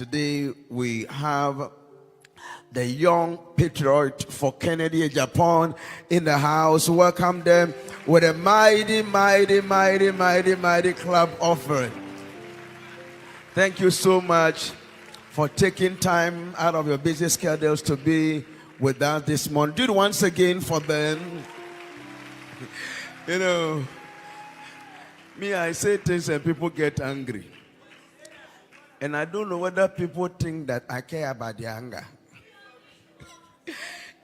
Today we have the young patriot for Kennedy Agyapong in the house. Welcome them with a mighty club offering. Thank you so much for taking time out of your busy schedules to be with us this morning. Do it once again for them. You know, me, I say things and people get angry. And I don't know whether people think that I care about their anger.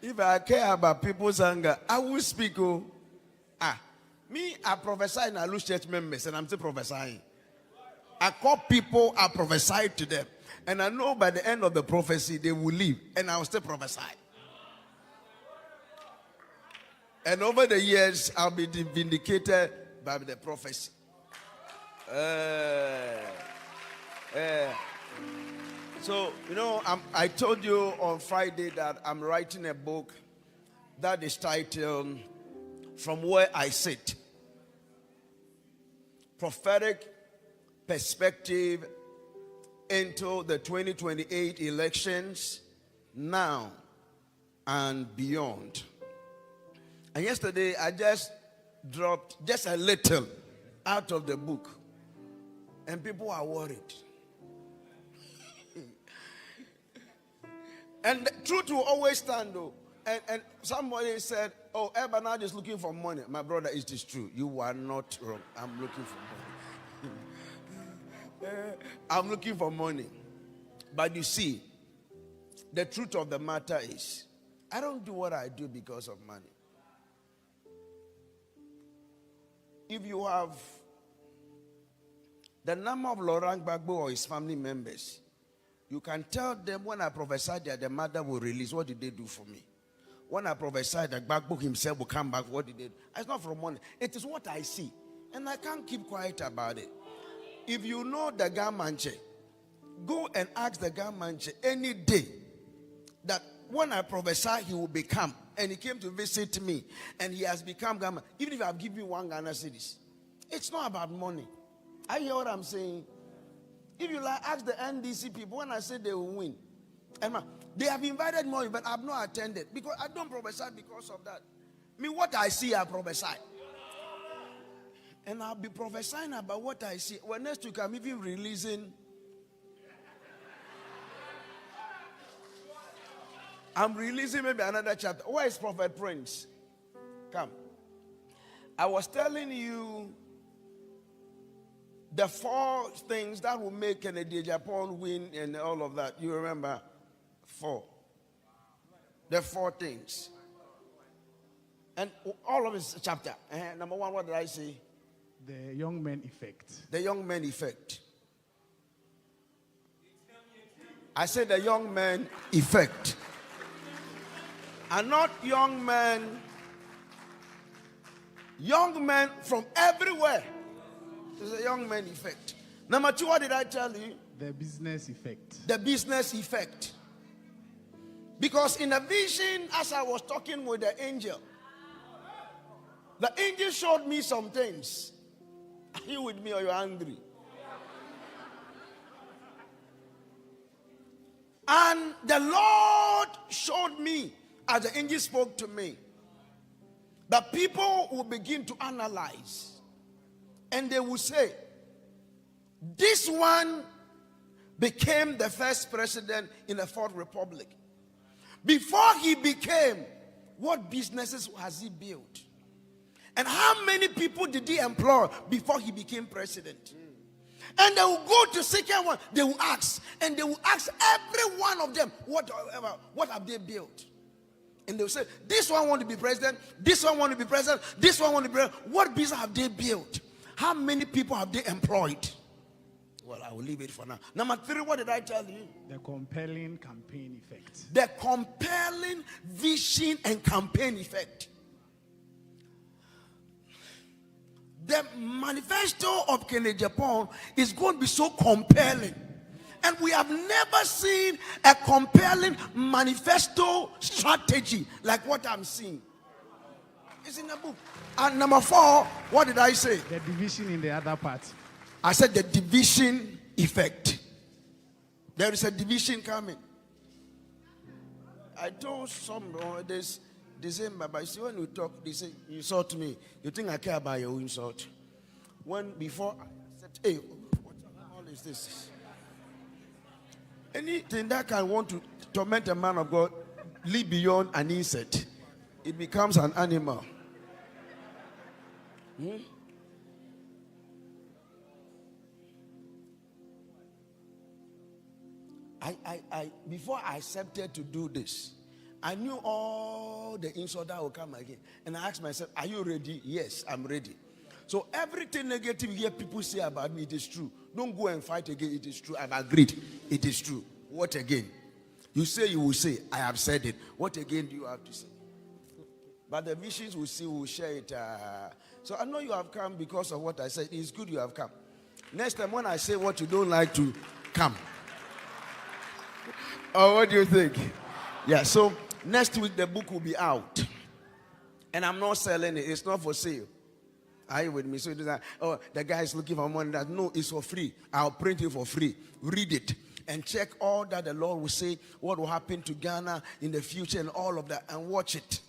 If I care about people's anger, I will speak. Me, I prophesy and I lose church members, and I'm still prophesying. I call people, I prophesy to them. And I know by the end of the prophecy, they will leave, and I will still prophesy. And over the years, I'll be vindicated by the prophecy. So, you know, I told you on Friday that I'm writing a book that is titled From Where I Sit. Prophetic Perspective into the 2028 elections, now and beyond. And yesterday, I just dropped just a little out of the book. And people are worried. And the truth will always stand, though. And somebody said, oh, Ebanad is looking for money. My brother, it is true. You are not wrong. I'm looking for money. I'm looking for money. But you see, the truth of the matter is, I don't do what I do because of money. If you have the number of Laurent Gbagbo or his family members, you can tell them when I prophesied that the mother will release, what did they do for me? When I prophesied that Gbagbo himself will come back, what did they do? It's not from money. It is what I see. And I can't keep quiet about it. If you know the Gamanche, go and ask the Gamanche any day that when I prophesy he will become. And he came to visit me and he has become Gaman. Even if I've given you 1 Ghana cedis, it's not about money. I hear what I'm saying. If you like, ask the NDC people when I say they will win. And they have invited more, but I've not attended because I don't prophesy because of that. What I see, I prophesy. And I'll be prophesying about what I see. Well, next week I'm even releasing. I'm releasing maybe another chapter. Where is Prophet Prince? Come. I was telling you the 4 things that will make Kennedy Agyapong win and all of that. You remember? 4. The 4 things. And all of this chapter. Number 1, what did I say? The young man effect. The young man effect. I said the young man effect. And not young men. Young men from everywhere. It's a young man effect. Number 2, what did I tell you? The business effect. The business effect. Because in a vision, as I was talking with the angel showed me some things. Are you with me or you're angry? And the Lord showed me, as the angel spoke to me, that people will begin to analyze. And they will say, this one became the first president in the 4th Republic. Before he became, what businesses has he built? And how many people did he employ before he became president? And they will go to second one, they will ask. And they will ask every one of them, what have they built? And they will say, this one want to be president, this one want to be president, this one want to be president. What business have they built? How many people have they employed? Well, I will leave it for now. Number 3, what did I tell you? The compelling campaign effect. The compelling vision and campaign effect. The manifesto of Kennedy Agyapong is going to be so compelling. And we have never seen a compelling manifesto strategy like what I'm seeing. It's in the book. And number 4, what did I say? The division in the other part. I said the division effect. There is a division coming. I told some this December, but you see, when we talk, they say, you insult me. You think I care about your insult? When before I said, hey, what all is this? Anything that can want to torment a man of God, live beyond an insect. It becomes an animal. I before I accepted to do this, I knew all the insult that will come again. And I asked myself, are you ready? Yes, I'm ready. So everything negative here people say about me, it is true. Don't go and fight again. It is true. I've agreed. It is true. What again? You say you will say, I have said it. What again do you have to say? But the visions we see, we'll share it. So I know you have come because of what I said. It's good you have come. Next time when I say what you don't like to come. Oh, what do you think? Yeah, so next week the book will be out. And I'm not selling it. It's not for sale. Are you with me? So it is like, oh, the guy is looking for money. That no, it's for free. I'll print it for free. Read it and check all that the Lord will say, what will happen to Ghana in the future and all of that, and watch it.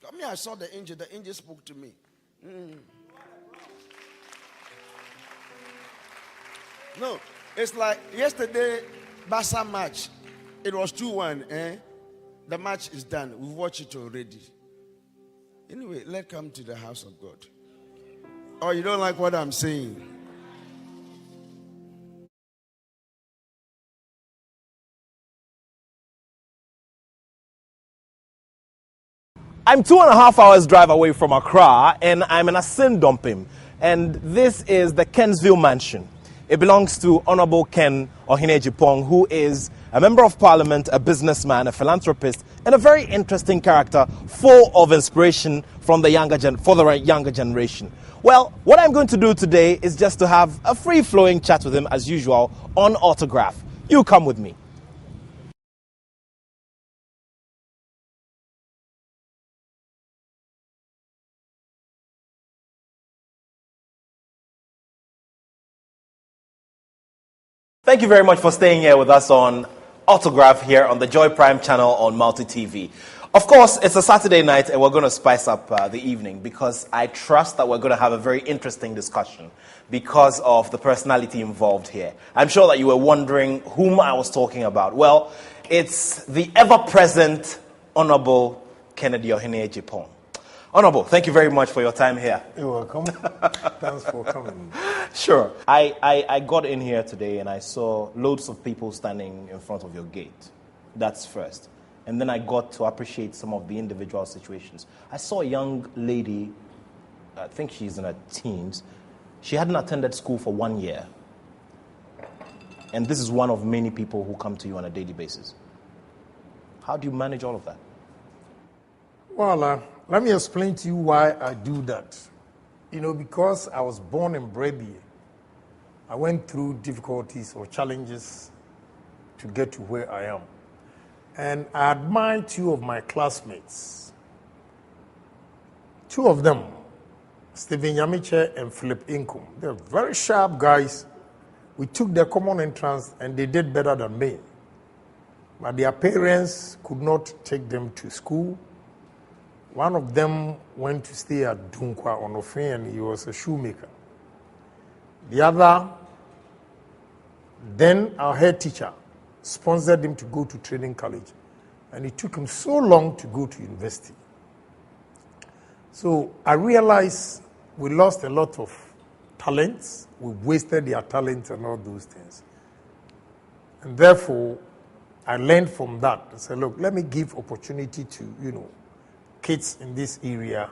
I mean, I saw the angel. The angel spoke to me. No, it's like yesterday, Barca match. It was 2-1. The match is done. We've watched it already. Anyway, let's come to the house of God. Oh, you don't like what I'm saying? I'm 2.5 hours drive away from Accra, and I'm in Asindopim. And this is the Kensville Mansion. It belongs to Honorable Ken Ohene Agyapong, who is a member of parliament, a businessman, a philanthropist, and a very interesting character, full of inspiration from the younger generation. Well, what I'm going to do today is just to have a free-flowing chat with him as usual on Autograph. You come with me. Thank you very much for staying here with us on Autograph here on the Joy Prime channel on Multi TV. Of course, it's a Saturday night and we're going to spice up the evening because I trust that we're going to have a very interesting discussion because of the personality involved here. I'm sure that you were wondering whom I was talking about. Well, it's the ever-present Honorable Kennedy Ohene Agyapong. Honorable, thank you very much for your time here. You're welcome. Thanks for coming. Sure. I got in here today and I saw loads of people standing in front of your gate. That's first. And then I got to appreciate some of the individual situations. I saw a young lady, I think she's in her teens. She hadn't attended school for 1 year. And this is one of many people who come to you on a daily basis. How do you manage all of that? Well, let me explain to you why I do that. You know, because I was born and bred here, I went through difficulties or challenges to get to where I am. And I admire two of my classmates. Two of them, Stephen Yamiche and Philip Inkum. They're very sharp guys. We took their common entrance and they did better than me. But their parents could not take them to school. One of them went to stay at Dunkwa on Ohene, and he was a shoemaker. The other, then our head teacher, sponsored him to go to training college. And it took him so long to go to university. So I realized we lost a lot of talents. We wasted their talents and all those things. And therefore, I learned from that. I said, look, let me give opportunity to, kids in this area,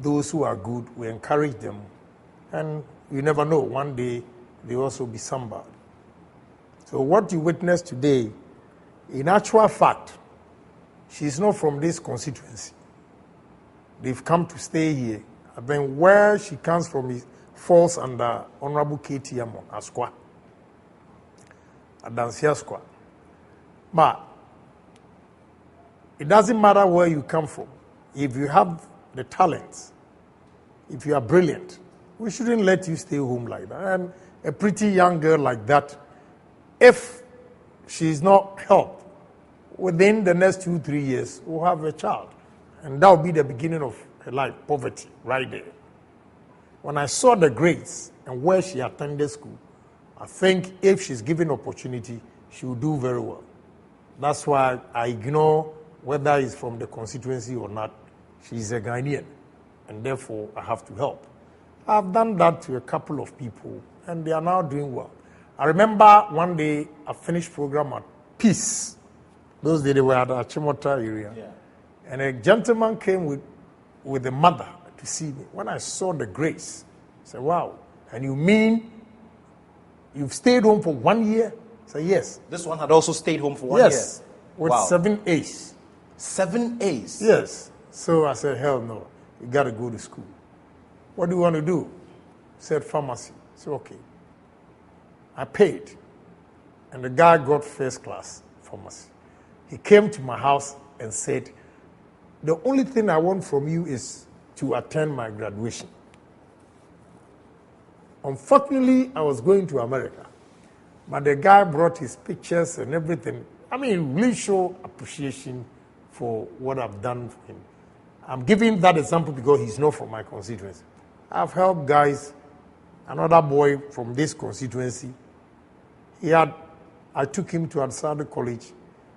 those who are good, we encourage them. And you never know, one day they also be somebody. So what you witnessed today, in actual fact, she's not from this constituency. They've come to stay here. And then where she comes from falls under Honorable K.T. Amon, Asqua, Adansi Asqua. But it doesn't matter where you come from. If you have the talents, if you are brilliant, we shouldn't let you stay home like that. And a pretty young girl like that if she's not helped, within the next 2-3 years, we'll have a child. And that will be the beginning of her life, poverty, right there. When I saw the grades and where she attended school, I think if she's given opportunity, she will do very well. That's why I ignore whether it's from the constituency or not. She's a Ghanaian, and therefore I have to help. I've done that to a couple of people, and they are now doing well. I remember one day I finished program at Peace. Those days they were at the Chimota area. Yeah. And a gentleman came with a mother to see me. When I saw the grace, I said, wow, and you mean you've stayed home for 1 year? I said, yes. This one had also stayed home for 1 year? Yes, with 7 A's. 7 A's? Yes. So I said, hell no, you got to go to school. What do you want to do? He said, pharmacy. I said, okay. I paid, and the guy got first class pharmacy. He came to my house and said, the only thing I want from you is to attend my graduation. Unfortunately, I was going to America, but the guy brought his pictures and everything. I mean, really show appreciation for what I've done for him. I'm giving that example because he's not from my constituency. I've helped guys, another boy from this constituency. I took him to Addo College.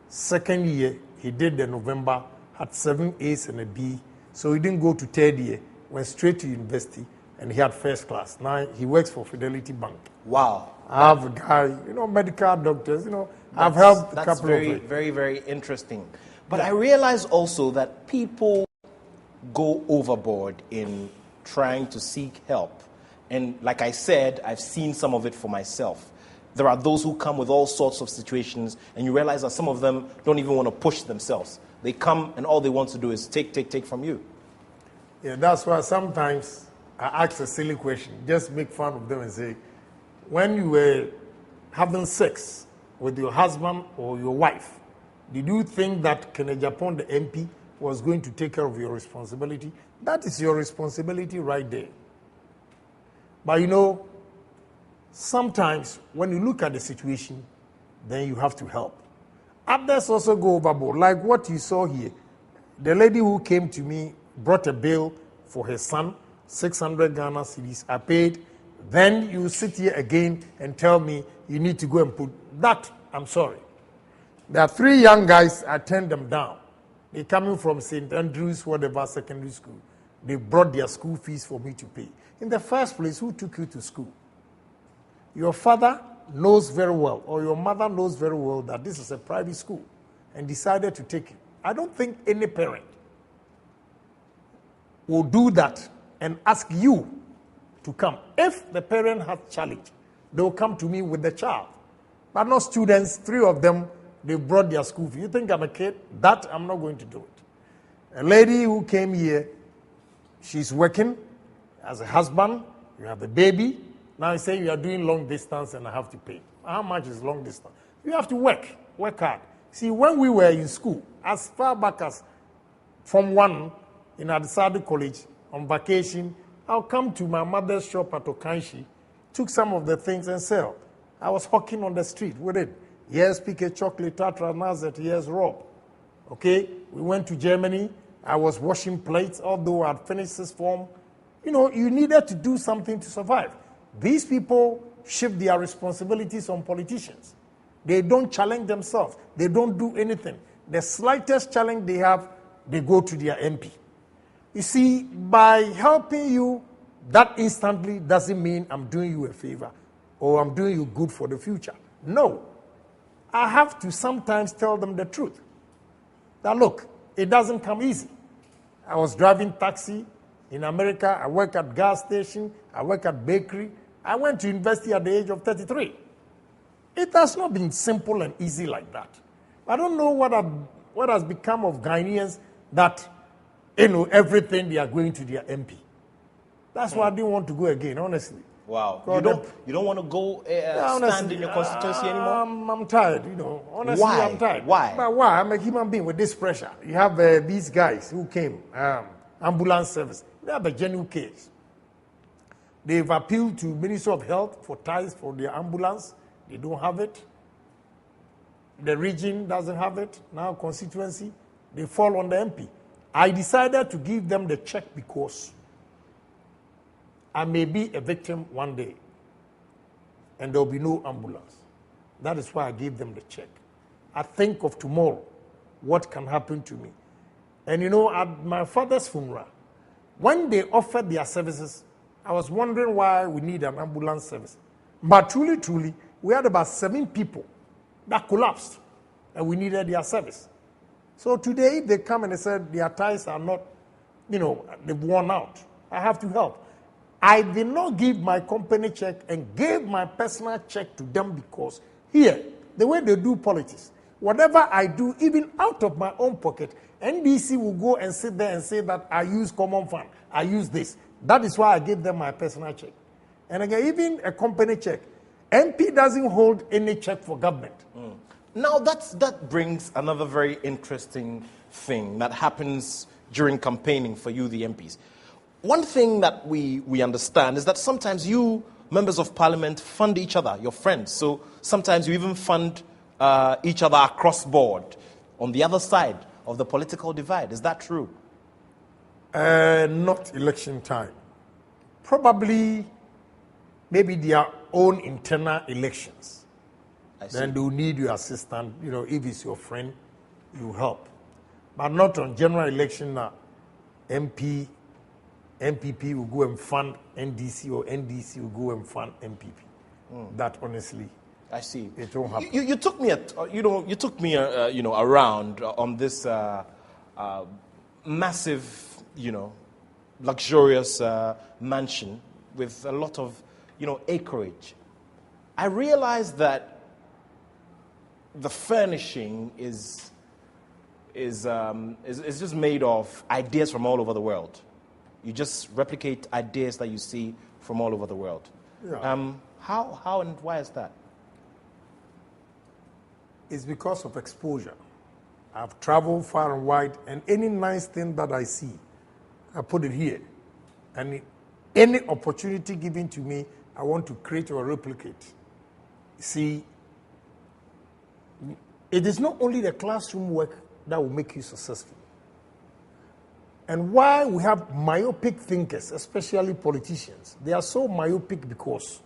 Second year, he did the November, had 7 A's and a B. So he didn't go to third year, went straight to university, and he had first class. Now he works for Fidelity Bank. Wow. I have a guy, medical doctors, I've helped a couple of them. That's very, very interesting. But I realize also that people go overboard in trying to seek help. And like I said, I've seen some of it for myself. There are those who come with all sorts of situations, and you realize that some of them don't even want to push themselves. They come, and all they want to do is take from you. Yeah, that's why sometimes I ask a silly question, just make fun of them and say, when you were having sex with your husband or your wife, did you think that Agyapong, the MP, was going to take care of your responsibility? That is your responsibility right there. But sometimes when you look at the situation, then you have to help. Others also go overboard, like what you saw here. The lady who came to me brought a bill for her son, 600 Ghana cedis. I paid. Then you sit here again and tell me you need to go and put that. I'm sorry. There are 3 young guys, I turned them down. They're coming from St. Andrews, whatever, secondary school. They brought their school fees for me to pay. In the first place, who took you to school? Your father knows very well, or your mother knows very well that this is a private school and decided to take you. I don't think any parent will do that and ask you to come. If the parent has challenge, they will come to me with the child. But not students, 3 of them, they brought their school fee. You think I'm a kid? That I'm not going to do it. A lady who came here, she's working as a husband, you have a baby. Now you say you are doing long distance and I have to pay. How much is long distance? You have to work hard. See, when we were in school, as far back as Form 1 in Addo College on vacation, I'll come to my mother's shop at Okanshi, took some of the things and sell. I was hawking on the street with it. Here's PK chocolate, Tatra, Nazet, here's Rob. Okay, we went to Germany. I was washing plates, although I'd finished this form. You needed to do something to survive. These people shift their responsibilities on politicians. They don't challenge themselves. They don't do anything. The slightest challenge they have, they go to their MP. You see, by helping you, that instantly doesn't mean I'm doing you a favor or I'm doing you good for the future. No. I have to sometimes tell them the truth. That look, it doesn't come easy. I was driving taxi in America. I work at gas station. I work at bakery. I went to university at the age of 33. It has not been simple and easy like that. I don't know what has become of Ghanaians that, everything they are going to their MP. That's why I didn't want to go again, honestly. Wow. You don't want to go stand in your constituency anymore? I'm tired, Honestly, why? I'm tired. Why? But why? I'm a human being with this pressure. You have these guys who came, ambulance service. They have a genuine case. They've appealed to Ministry of Health for ties for their ambulance. They don't have it. the region doesn't have it, now constituency, they fall on the MP. I decided to give them the check because I may be a victim one day and there will be no ambulance. That is why I gave them the check. I think of tomorrow, what can happen to me. And you know, at my father's funeral, when they offered their services, I was wondering why we need an ambulance service. But truly, we had about 7 people that collapsed and we needed their service. So today, they come and they said their ties are not, they've worn out. I have to help. I did not give my company check and gave my personal check to them because here, the way they do politics, whatever I do, even out of my own pocket, NDC will go and sit there and say that I use common fund, I use this. That is why I gave them my personal check. And again, even a company check, MP doesn't hold any check for government. Now, that brings another very interesting thing that happens during campaigning for you, the MPs. One thing that we understand is that sometimes you, members of parliament, fund each other, your friends. So sometimes you even fund each other across board on the other side of the political divide. Is that true? Not election time. Probably, maybe their own internal elections. Then they will need your assistance. If it's your friend, you help. But not on general election now. MPP will go and fund NDC or NDC will go and fund MPP. That honestly, I see. It won't happen. You took me around on this massive, luxurious mansion with a lot of, acreage. I realized that the furnishing is just made of ideas from all over the world. You just replicate ideas that you see from all over the world. Yeah. How and why is that? It's because of exposure. I've traveled far and wide, and any nice thing that I see, I put it here. And any opportunity given to me, I want to create or replicate. See, it is not only the classroom work that will make you successful. And why we have myopic thinkers, especially politicians, they are so myopic because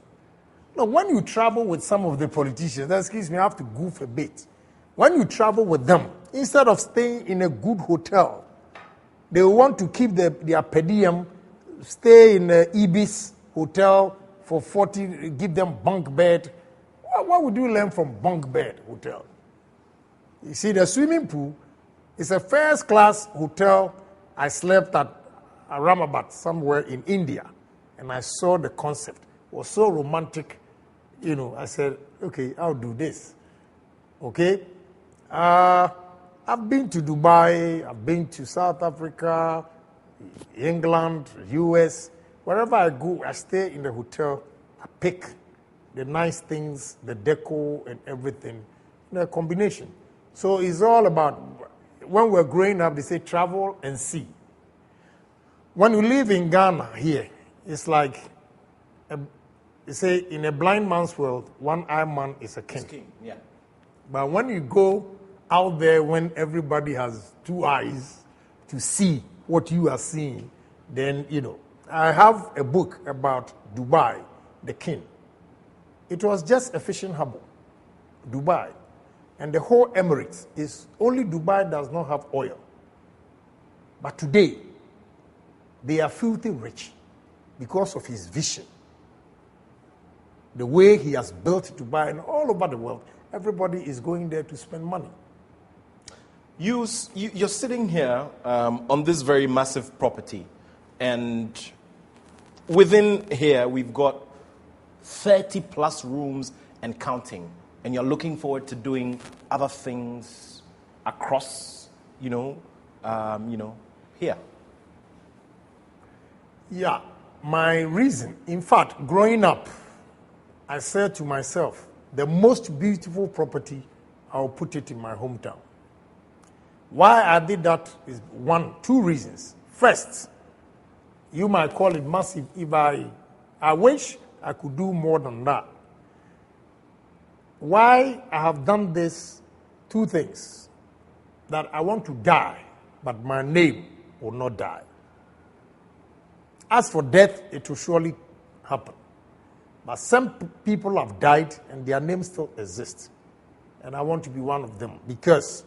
when you travel with some of the politicians, excuse me, I have to goof a bit. When you travel with them, instead of staying in a good hotel, they want to keep their per diem, stay in the Ibis hotel for 40, give them bunk bed. What would you learn from bunk bed hotel? You see, the swimming pool is a first-class hotel. I slept at Ramabat, somewhere in India, and I saw the concept. It was so romantic. I said, okay, I'll do this. Okay? I've been to Dubai, I've been to South Africa, England, US. Wherever I go, I stay in the hotel. I pick the nice things, the deco and everything, the combination. So it's all about, when we're growing up, they say travel and see. When you live in Ghana here, it's like, they say in a blind man's world, one-eyed man is a king. Yeah. But when you go out there, when everybody has 2 eyes to see what you are seeing, then, I have a book about Dubai, the king. It was just a fishing harbor, Dubai. And the whole Emirates is, only Dubai does not have oil. But today, they are filthy rich because of his vision. The way he has built Dubai, and all over the world, everybody is going there to spend money. You're sitting here on this very massive property, and within here we've got 30 plus rooms and counting, and you're looking forward to doing other things across, here. Yeah, my reason, in fact, growing up, I said to myself, the most beautiful property, I'll put it in my hometown. Why I did that is 2 reasons. First, you might call it massive if I wish I could do more than that. Why I have done this two things. That I want to die, but my name will not die. As for death, it will surely happen. But some people have died and their names still exist. And I want to be one of them. Because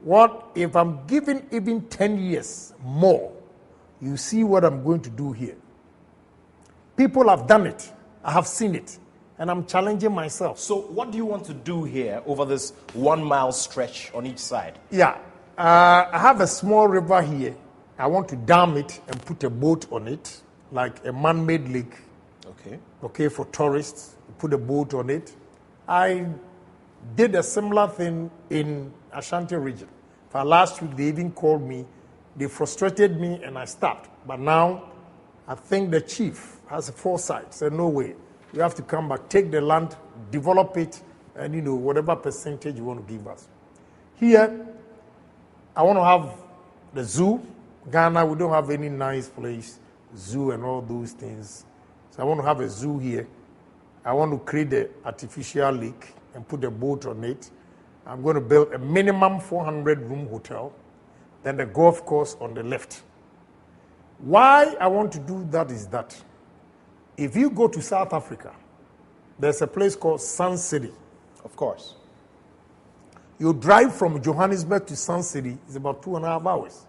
what if I'm given even 10 years more, you see what I'm going to do here. People have done it. I have seen it. And I'm challenging myself. So what do you want to do here over this 1 mile stretch on each side? Yeah. I have a small river here. I want to dam it and put a boat on it, like a man-made lake. Okay. Okay, for tourists, put a boat on it. I did a similar thing in Ashanti region. For last week, they even called me. They frustrated me and I stopped. But now, I think the chief has a foresight. Said, no way. You have to come back, take the land, develop it, and whatever percentage you want to give us. Here, I want to have the zoo. Ghana, we don't have any nice place, zoo and all those things. So I want to have a zoo here. I want to create an artificial lake and put a boat on it. I'm going to build a minimum 400-room hotel, then the golf course on the left. Why I want to do that is that if you go to South Africa, there's a place called Sun City. Of course. You drive from Johannesburg to Sun City, it's about 2.5 hours.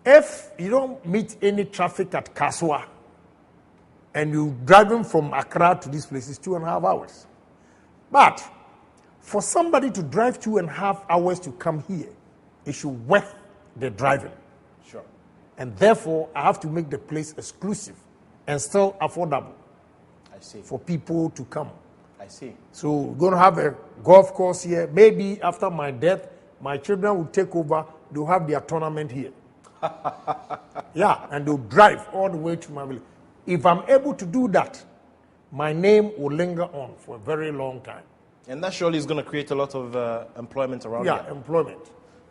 If you don't meet any traffic at Kaswa, and you're driving from Accra to this place, it's 2.5 hours. But for somebody to drive 2.5 hours to come here, it should worth the driving. Sure. And therefore, I have to make the place exclusive and still affordable. I see. For people to come. I see. So we're going to have a golf course here. Maybe after my death, my children will take over. They'll have their tournament here. Yeah, and they'll drive all the way to my village. If I'm able to do that, my name will linger on for a very long time. And that surely is going to create a lot of employment around here. Yeah, employment.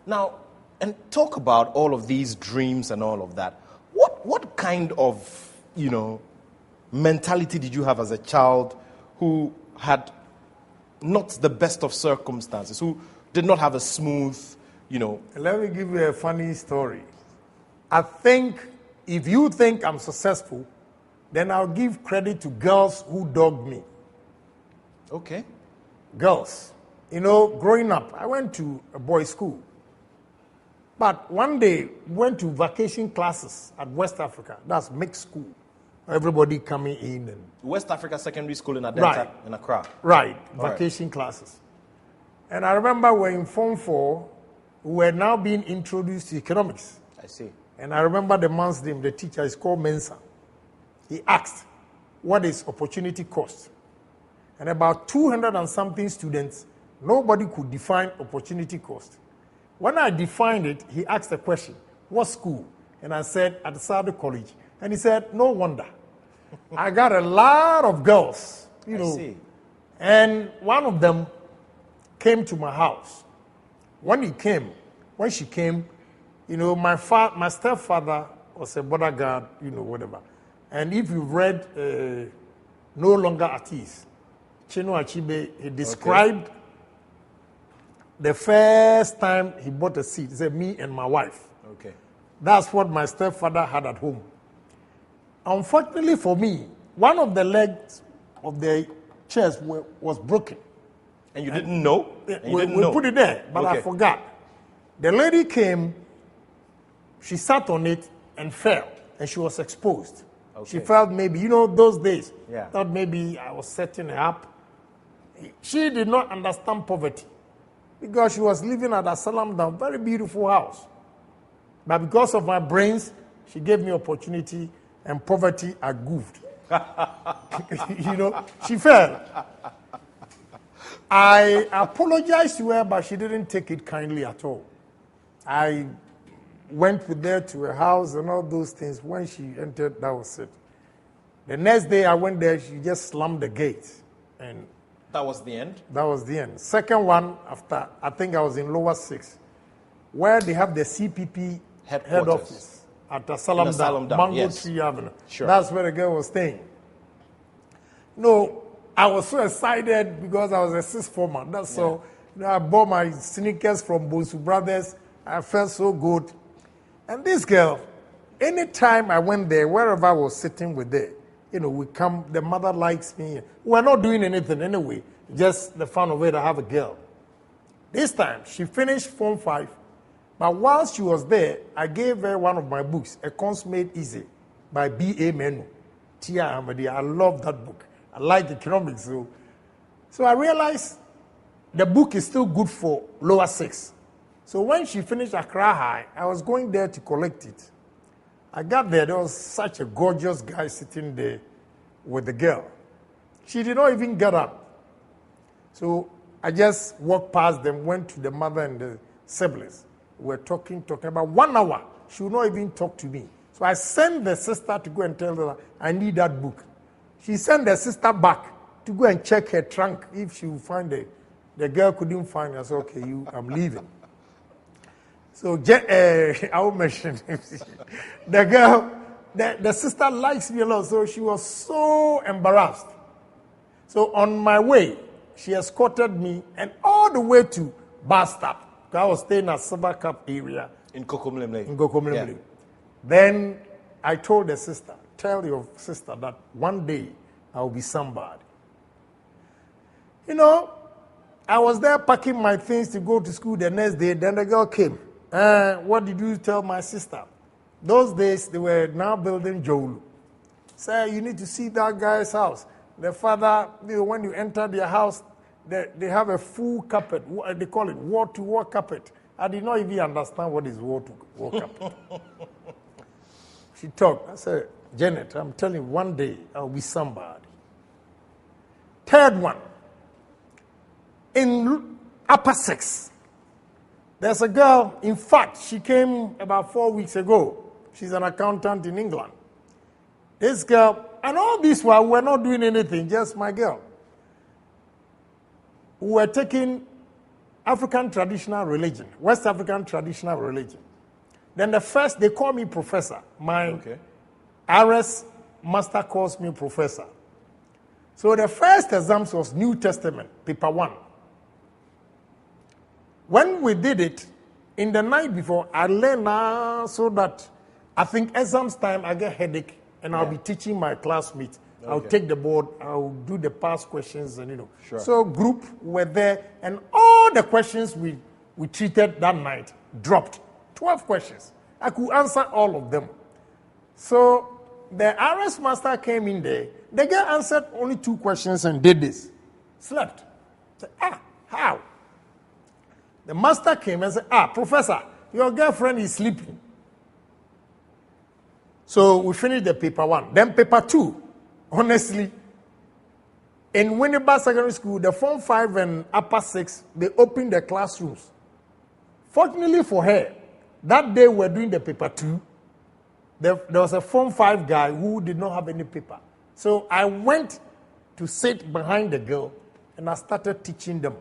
Now, and talk about all of these dreams and all of that. What kind of, mentality did you have as a child who had not the best of circumstances, who did not have a smooth, Let me give you a funny story. I think if you think I'm successful, then I'll give credit to girls who dogged me. Okay. Girls. Growing up, I went to a boys' school. But one day, went to vacation classes at West Africa. That's mixed school. Everybody coming in. And West Africa Secondary School in Addo, right. In Accra. Right. All Vacation right. classes. And I remember we're in Form 4, we were now being introduced to economics. I see. And I remember the man's name, the teacher is called Mensa. He asked, what is opportunity cost? And about 200 and something students, nobody could define opportunity cost. When I defined it, he asked a question, what school? And I said, at the Sado College. And he said, no wonder. I got a lot of girls, I see. And one of them came to my house. When she came, my stepfather was a border guard, whatever. And if you've read No Longer at Ease, Chinua Achebe, he described the first time he bought a seat. He said, me and my wife. Okay. That's what my stepfather had at home. Unfortunately for me, one of the legs of the chairs was broken. And you didn't know? We put it there, but I forgot. The lady came, she sat on it and fell, and she was exposed. Okay. She felt maybe, those days, thought maybe I was setting her up. She did not understand poverty because she was living at a Salam Down, very beautiful house. But because of my brains, she gave me opportunity, and poverty I goofed. She fell. I apologized to her, but she didn't take it kindly at all. I went with her to her house and all those things. When she entered, that was it. The next day I went there, she just slammed the gate. And that was the end? That was the end. Second one, after, I think I was in lower 6, where they have the CPP head office at the Salam Down, Mango Tree Avenue. Sure. That's where the girl was staying. I was so excited because I was a 6th former. That's so, I bought my sneakers from Bosu Brothers. I felt so good. And this girl, anytime I went there, wherever I was sitting with her, we come, the mother likes me. We're not doing anything anyway, just the fun of it, I have a girl. This time, she finished Form 5, but while she was there, I gave her one of my books, A Consummate Easy, by B.A. Menu. Tia Hamadi. I love that book. I like economics. So I realized the book is still good for lower 6. So when she finished Accra High, I was going there to collect it. I got there was such a gorgeous guy sitting there with the girl. She did not even get up. So I just walked past them, went to the mother and the siblings. We were talking about 1 hour. She would not even talk to me. So I sent the sister to go and tell her, I need that book. She sent the sister back to go and check her trunk if she would find it. The girl couldn't find it. I said, okay, I'm leaving. So I will mention the girl, the sister likes me a lot, so she was so embarrassed. So on my way, she escorted me and all the way to bus stop. I was staying at Silver Cup area. In Kokomlemle. In Kokomlemle. Yeah. Then I told the sister, tell your sister that one day I will be somebody. I was there packing my things to go to school the next day. Then the girl came. What did you tell my sister? Those days, they were now building Jolu. Say, you need to see that guy's house. The father, when you enter their house, they have a full carpet. They call it wall-to-wall carpet. I did not even understand what is wall-to-wall carpet. She talked. I said, Janet, I'm telling you, one day I'll be somebody. Third one. In upper 6, there's a girl, in fact, she came about 4 weeks ago. She's an accountant in England. This girl, and all this while we're not doing anything, just my girl. We were taking African traditional religion, West African traditional religion. Then they call me professor. My RS master calls me professor. So the first exam was New Testament, paper 1. When we did it, in the night before, I learned so that I think exams time I get headache and I'll be teaching my classmates. Okay. I'll take the board, I'll do the past questions and Sure. So group were there and all the questions we treated that night dropped. 12 questions. I could answer all of them. So the RS master came in there. The guy answered only 2 questions and did this. Slept. Said, how? The master came and said, professor, your girlfriend is sleeping. So we finished the paper 1. Then paper 2, honestly, in Winneba Secondary School, the Form 5 and upper 6, they opened the classrooms. Fortunately for her, that day we were doing the paper 2. There was a Form 5 guy who did not have any paper. So I went to sit behind the girl and I started teaching them.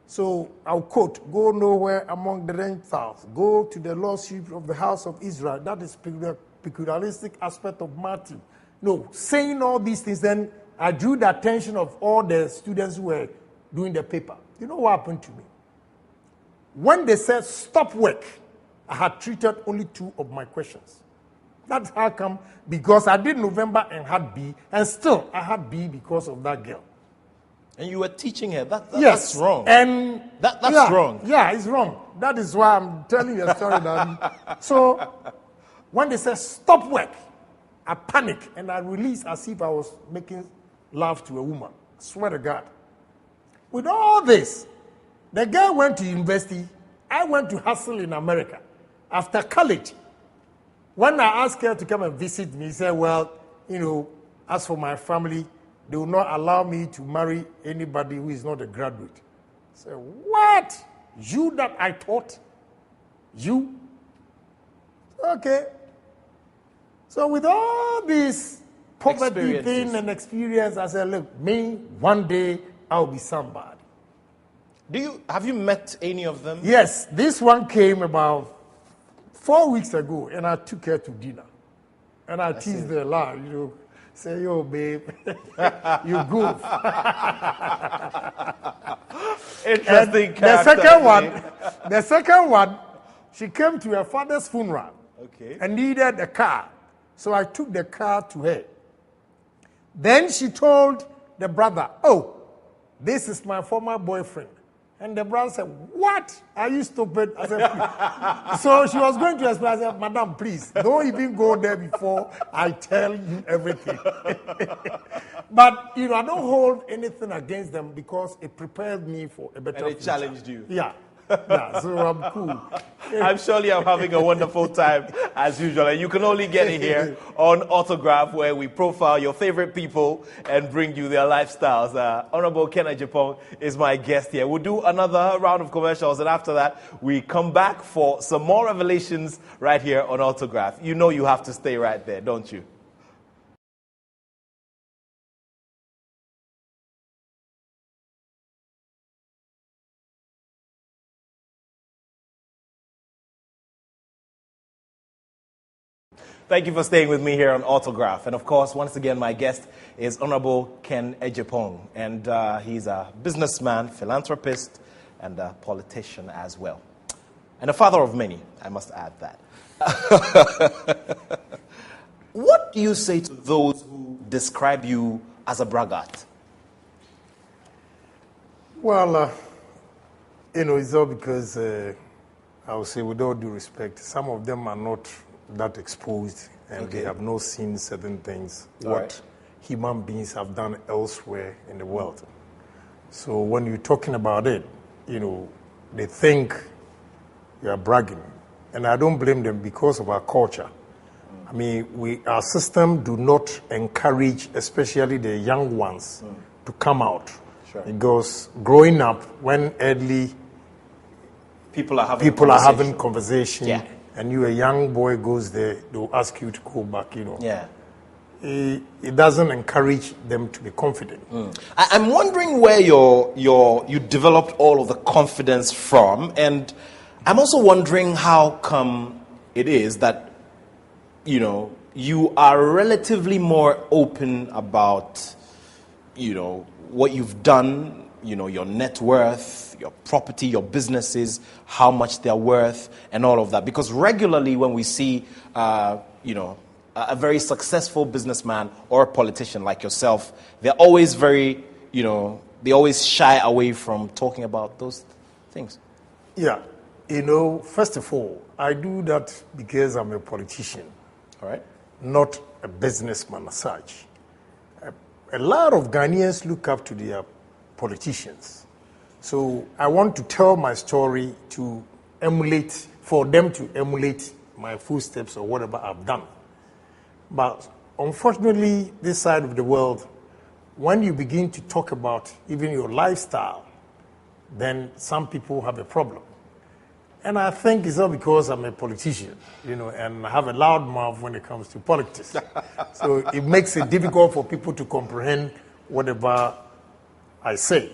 So I'll quote, go nowhere among the Gentiles, go to the lordship of the house of Israel. That is peculiaristic aspect of Martin. No, saying all these things, then I drew the attention of all the students who were doing the paper. You know what happened to me? When they said stop work, I had treated only 2 of my questions. That's how come, because I did November and had B, and still I had B because of that girl. And you were teaching her. Yes. That's wrong. And that's wrong. Yeah, it's wrong. That is why I'm telling you a story. So when they said stop work, I panicked and I released as if I was making love to a woman. I swear to God. With all this, the girl went to university. I went to hustle in America. After college, when I asked her to come and visit me, she said, well, as for my family, they will not allow me to marry anybody who is not a graduate. I said, what? You that I taught? You? Okay. So with all this poverty thing and experience, I said, look, me, one day, I'll be somebody. Have you met any of them? Yes. This one came about 4 weeks ago, and I took her to dinner. And I teased her a lot, Say, yo, babe, you goof. interesting The character. second one, she came to her father's funeral. Okay. And needed a car. So I took the car to her. Then she told the brother, "Oh, this is my former boyfriend." And the brother said, "What? Are you stupid?" I said, "Please." So she was going to explain. I said, "Madam, please, don't even go there before I tell you everything." But, I don't hold anything against them because it prepared me for a better future. And it challenged you. Yeah. Yeah, so I'm cool. I'm surely I'm having a wonderful time as usual. And you can only get it here on Autograph, where we profile your favorite people and bring you their lifestyles. Honorable Ken Agyapong is my guest here. We'll do another round of commercials, and after that, we come back for some more revelations right here on Autograph. You know you have to stay right there, don't you? Thank you for staying with me here on Autograph. And of course, once again, my guest is Honorable Ken Agyapong. And he's a businessman, philanthropist, and a politician as well. And a father of many, I must add that. What do you say to those who describe you as a braggart? Well, it's all because, I would say with all due respect, some of them are not that exposed, and they have not seen certain things human beings have done elsewhere in the world. So when you're talking about it, they think you are bragging, and I don't blame them because of our culture. I mean, our system do not encourage, especially the young ones, to come out. Sure. Because growing up, when early people are having conversation, and you, a young boy, goes there, they'll ask you to go back, Yeah. It doesn't encourage them to be confident. I'm wondering where you developed all of the confidence from, and I'm also wondering how come it is that, you are relatively more open about, what you've done, your net worth, your property, your businesses, how much they're worth, and all of that. Because regularly when we see, a very successful businessman or a politician like yourself, they're always very, they always shy away from talking about those things. Yeah. First of all, I do that because I'm a politician. All right. Not a businessman as such. A lot of Ghanaians look up to their politicians. So I want to tell my story for them to emulate my footsteps or whatever I've done. But unfortunately, this side of the world, when you begin to talk about even your lifestyle, then some people have a problem. And I think it's all because I'm a politician, and I have a loud mouth when it comes to politics. So it makes it difficult for people to comprehend whatever I say.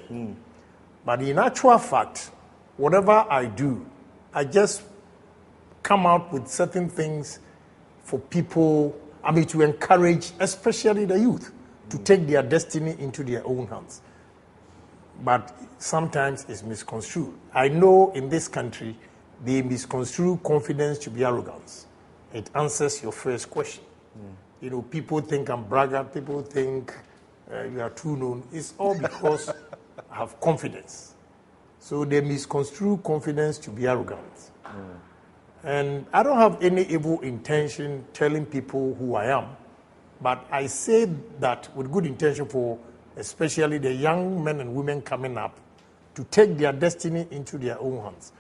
But in actual fact, whatever I do, I just come out with certain things for people, to encourage, especially the youth, to take their destiny into their own hands. But sometimes it's misconstrued. I know in this country, they misconstrue confidence to be arrogance. It answers your first question. People think I'm braggart, people think you are too known. It's all because I have confidence. So they misconstrue confidence to be arrogance. And I don't have any evil intention telling people who I am, but I say that with good intention for especially the young men and women coming up to take their destiny into their own hands.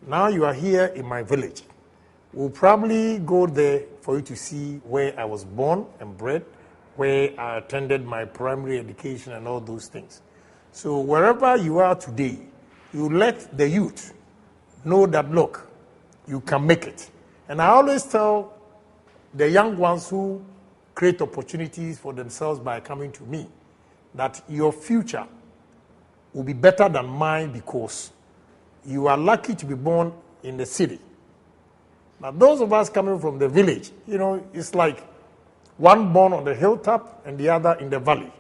Now you are here in my village. We'll probably go there for you to see where I was born and bred, where I attended my primary education and all those things. So wherever you are today, you let the youth know that, look, you can make it. And I always tell the young ones who create opportunities for themselves by coming to me that your future will be better than mine because you are lucky to be born in the city. Now, those of us coming from the village, it's like one born on the hilltop and the other in the valley.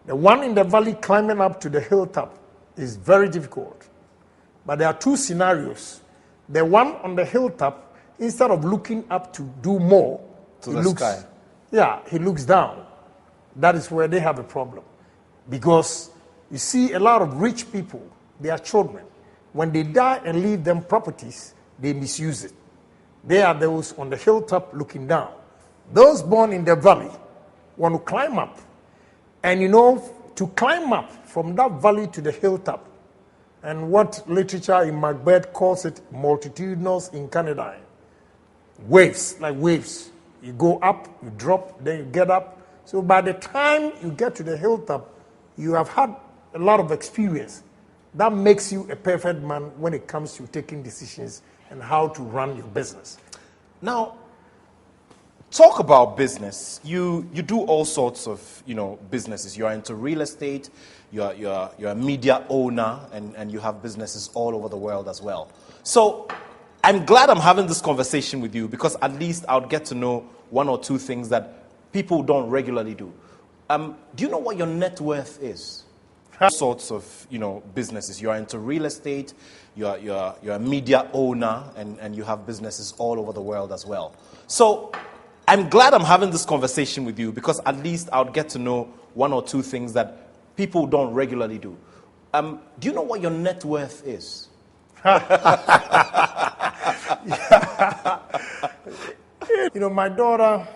The one in the valley climbing up to the hilltop is very difficult. But there are two scenarios. The one on the hilltop, instead of looking up to do more, he looks, sky. Yeah, he looks down. That is where they have a problem. Because you see a lot of rich people, their children, when they die and leave them properties, they misuse it. They are those on the hilltop looking down. Those born in the valley want to climb up. And to climb up from that valley to the hilltop, and what literature in Macbeth calls it multitudinous incarnadine. Waves, like waves. You go up, you drop, then you get up. So by the time you get to the hilltop, you have had a lot of experience. That makes you a perfect man when it comes to taking decisions and how to run your business. Now, talk about business. You do all sorts of businesses. You are into real estate. You're a media owner, and you have businesses all over the world as well. So I'm glad I'm having this conversation with you, because at least I'll get to know one or two things that people don't regularly do. Do you know what your net worth is? All sorts of businesses. You are into real estate. You're a media owner, and you have businesses all over the world as well. So I'm glad I'm having this conversation with you, because at least I'll get to know one or two things that people don't regularly do. Do you know what your net worth is? My daughter,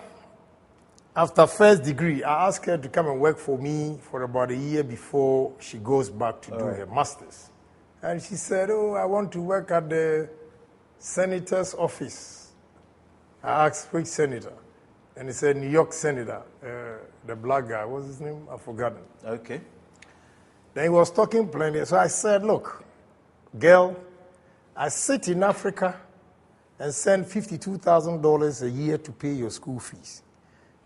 after first degree, I asked her to come and work for me for about a year before she goes back to do her master's. And she said, I want to work at the senator's office. I asked, which senator? And he said, New York senator, the black guy. What's his name? I've forgotten. Okay. Then he was talking plenty. So I said, look, girl, I sit in Africa and send $52,000 a year to pay your school fees.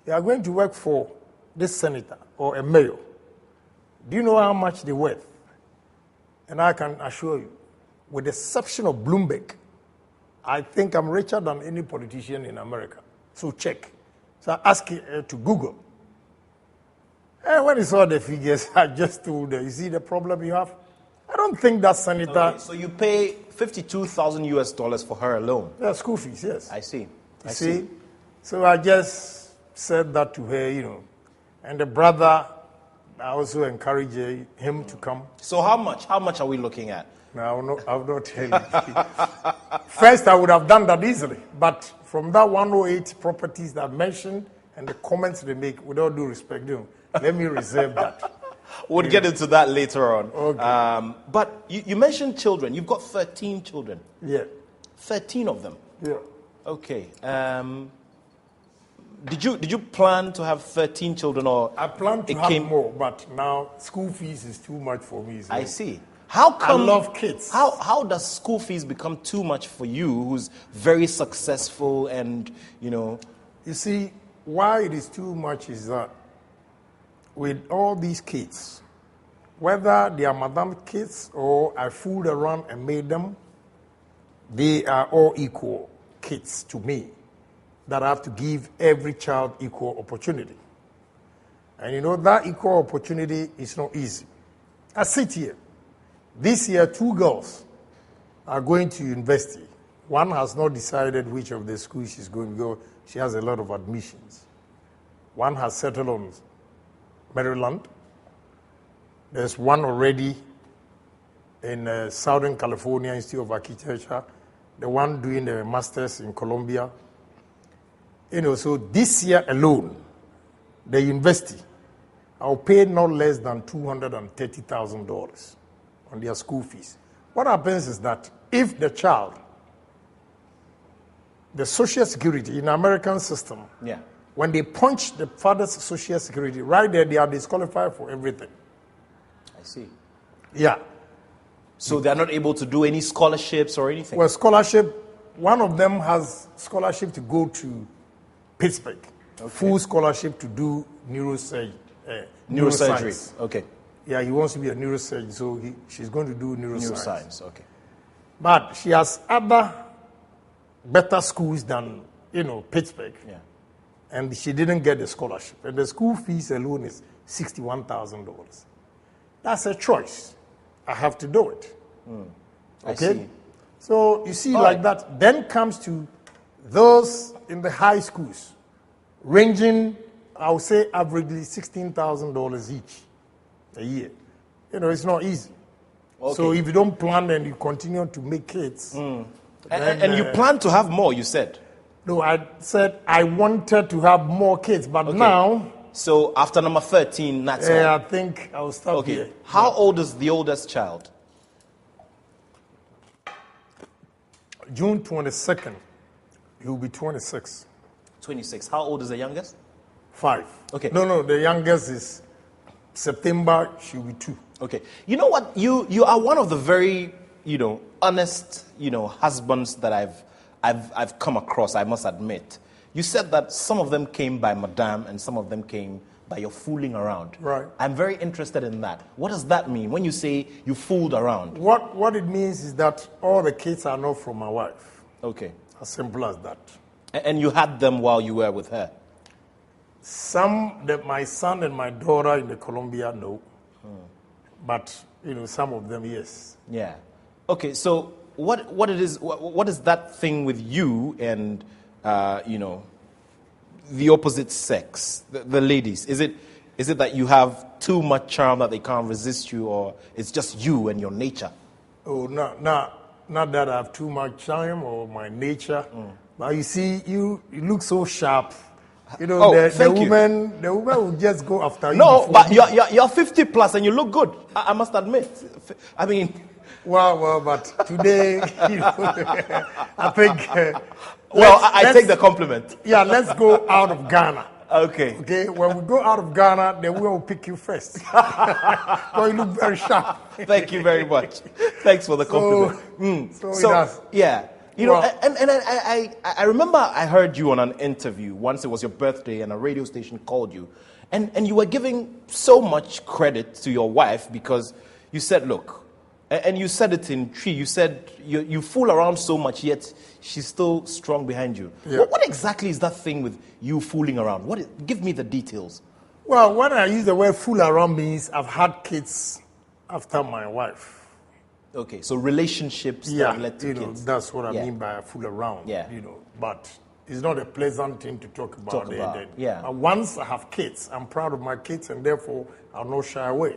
You are going to work for this senator or a mayor. Do you know how much they're worth? And I can assure you, with the exception of Bloomberg, I think I'm richer than any politician in America. So check. So I asked her to Google. And when he saw the figures, I just told her, you see the problem you have? I don't think that senator... Okay, so you pay $52,000 for her alone? Yeah, school fees, yes. I see. I see. So I just said that to her, And the brother, I also encouraged him to come. So how much? How much are we looking at? No, I'll not tell you. First, I would have done that easily. But from that 108 properties that I mentioned and the comments they make, with all due respect, let me reserve that. We'll get into that later on. Okay. But you mentioned children. You've got 13 children. Yeah. 13 of them. Yeah. Okay. Did you plan to have 13 children, or I planned to have more, but now school fees is too much for me. So I see. How come? I love kids. How does school fees become too much for you, who's very successful and You see, why it is too much is that with all these kids, whether they are madam kids or I fooled around and made them, they are all equal kids to me, that I have to give every child equal opportunity. And that equal opportunity is not easy. I sit here. This year, 2 girls are going to university. One has not decided which of the schools she's going to go. She has a lot of admissions. One has settled on Maryland. There's one already in Southern California Institute of Architecture. The one doing the master's in Columbia. So this year alone, the university, I'll pay not less than $230,000 on their school fees. What happens is that if the child, the Social Security in the American system, when they punch the father's Social Security, right there, they are disqualified for everything. I see. Yeah. So they're not able to do any scholarships or anything? Well, scholarship, one of them has scholarship to go to Pittsburgh. Okay. Full scholarship to do neurosurgery. Okay. Yeah, he wants to be a neurosurgeon, so she's going to do neuroscience. Okay. But she has other better schools than, Pittsburgh. Yeah. And she didn't get the scholarship. And the school fees alone is $61,000. That's a choice. I have to do it. I Okay? see. So you see, All like right. that. Then comes to those in the high schools, ranging, I would say, averagely $16,000 each a year. You know, it's not easy. Okay. So if you don't plan and you continue to make kids, And you plan to have more, you said. no, I said I wanted to have more kids, but now So after number 13, that's all. I think I'll stop Okay. here. How old is the oldest child? June 22nd, he'll be 26. 26. How old is the youngest? 5. Okay. No, the youngest is September, she'll be 2. Okay. You know what? You are one of the very, honest, husbands that I've come across, I must admit. You said that some of them came by Madame and some of them came by your fooling around. Right. I'm very interested in that. What does that mean when you say you fooled around? What it means is that all the kids are not from my wife. Okay. As simple as that. And you had them while you were with her? My son and my daughter in the Colombia, no. But, some of them, yes. Yeah. Okay, so what is that thing with you and, the opposite sex, the ladies? Is it that you have too much charm that they can't resist you, or it's just you and your nature? Oh, not that I have too much charm or my nature. But you see, you look so sharp. Thank you. The woman will just go after you. No, but you're 50 plus and you look good. I must admit. I mean, well, but today, I think. I take the compliment. Yeah, let's go out of Ghana. Okay. Okay, when we go out of Ghana, then we will pick you first. So you look very sharp. Thank you very much. Thanks for the compliment. So yeah. I remember I heard you on an interview once. It was your birthday and a radio station called you, and you were giving so much credit to your wife because you said, look, and you said it in tree. You said you fool around so much, yet she's still strong behind you. Yeah. What exactly is that thing with you fooling around? Give me the details. Well, when I use the word fool around means I've had kids after my wife. Okay, so relationships that led to kids. That's what I mean by fool around. Yeah. But it's not a pleasant thing to talk about. Yeah. Once I have kids, I'm proud of my kids, and therefore I'll not shy away.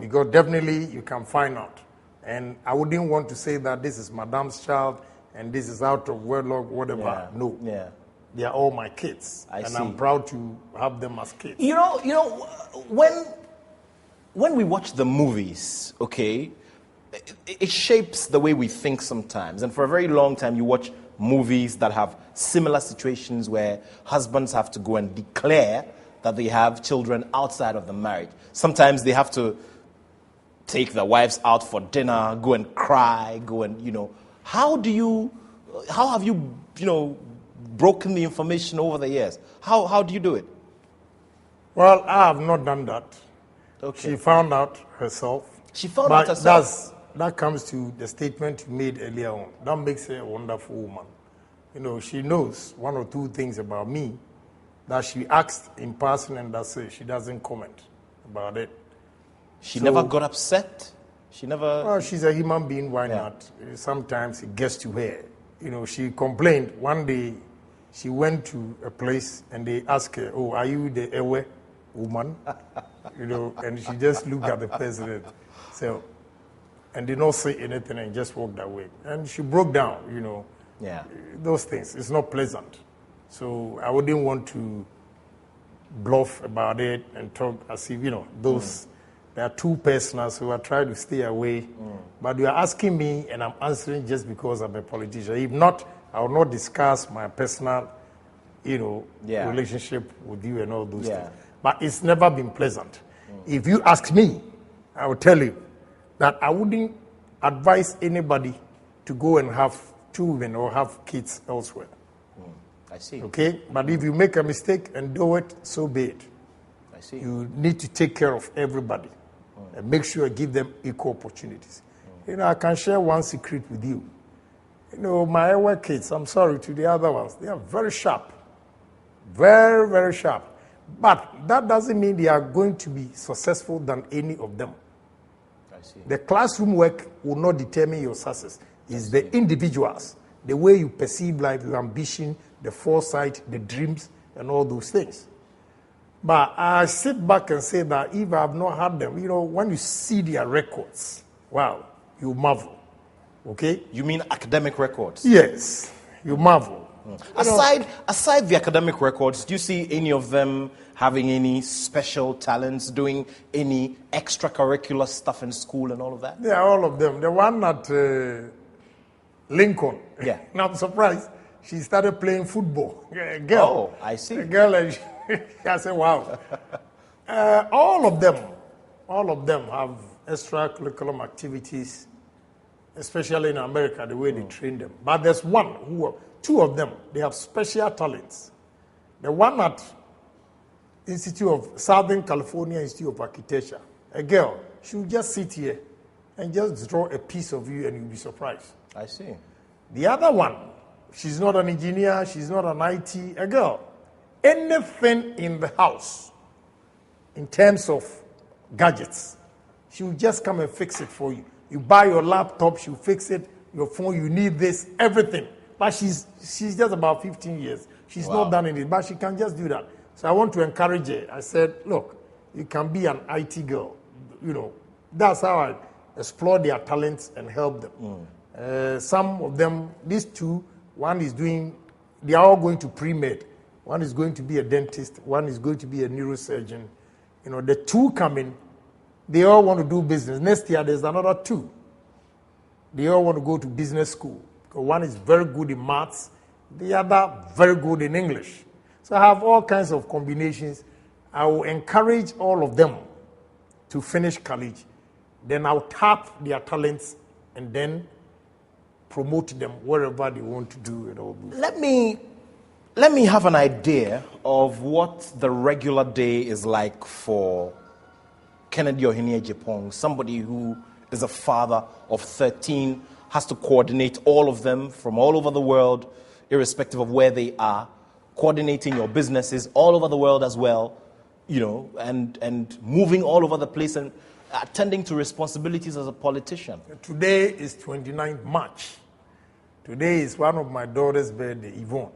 Because definitely you can find out. And I wouldn't want to say that this is Madame's child and this is out of wedlock, whatever. Yeah. No. Yeah. They are all my kids. I see. I'm proud to have them as kids. When we watch the movies, okay, it shapes the way we think sometimes. And for a very long time, you watch movies that have similar situations where husbands have to go and declare that they have children outside of the marriage. Sometimes they have to take their wives out for dinner, go and cry, how have you, broken the information over the years? How do you do it? Well, I have not done that. Okay. She found out herself. She found out herself. That comes to the statement you made earlier on. That makes her a wonderful woman. She knows one or two things about me that she asked in person, and that's it. She doesn't comment about it. She never got upset? Well, she's a human being, why not? Sometimes it gets to her. She complained. One day, she went to a place and they asked her, oh, are you the Ewe woman? And she just looked at the president. And did not say anything and just walked away. And she broke down, Yeah. Those things. It's not pleasant. So I wouldn't want to bluff about it and talk as if, those... They are too personal, so I try to stay away. But you are asking me, and I'm answering just because I'm a politician. If not, I will not discuss my personal, relationship with you and all those things. But it's never been pleasant. If you ask me, I will tell you that I wouldn't advise anybody to go and have children or have kids elsewhere. I see. Okay? But if you make a mistake and do it, so be it. I see. You need to take care of everybody. And make sure you give them equal opportunities. I can share one secret with you. My work kids, I'm sorry to the other ones, they are very sharp. Very, very sharp. But that doesn't mean they are going to be successful than any of them. I see. The classroom work will not determine your success. It's the individuals, the way you perceive life, your ambition, the foresight, the dreams, and all those things. But I sit back and say that if I have not had them, when you see their records, wow, you marvel. Okay? You mean academic records? Yes, you marvel. Aside the academic records, do you see any of them having any special talents, doing any extracurricular stuff in school and all of that? Yeah, all of them. The one at Lincoln. Yeah. Not surprised. She started playing football. A girl. Oh, I see. A girl, and I said, wow. All of them have extracurricular activities, especially in America, the way they train them. But there's two of them, they have special talents. The one at Southern California Institute of Architecture, a girl, she will just sit here and just draw a piece of you and you'll be surprised. I see. The other one, she's not an engineer, she's not an IT, a girl. Anything in the house, in terms of gadgets, she will just come and fix it for you. You buy your laptop, she'll fix it, your phone, you need this, everything. But she's just about 15 years. She's not done anything, but she can just do that. So I want to encourage her. I said, look, you can be an IT girl. That's how I explore their talents and help them. Some of them, these two, they are all going to pre-med. One is going to be a dentist. One is going to be a neurosurgeon. The two coming, they all want to do business. Next year, there's another two. They all want to go to business school. One is very good in maths, the other very good in English. So I have all kinds of combinations. I will encourage all of them to finish college. Then I'll tap their talents and then promote them wherever they want to do it all. Let me have an idea of what the regular day is like for Kennedy Ohene Agyapong, somebody who is a father of 13, has to coordinate all of them from all over the world, irrespective of where they are, coordinating your businesses all over the world as well, and moving all over the place and attending to responsibilities as a politician. Today is 29th March. Today is one of my daughter's birthday, Yvonne.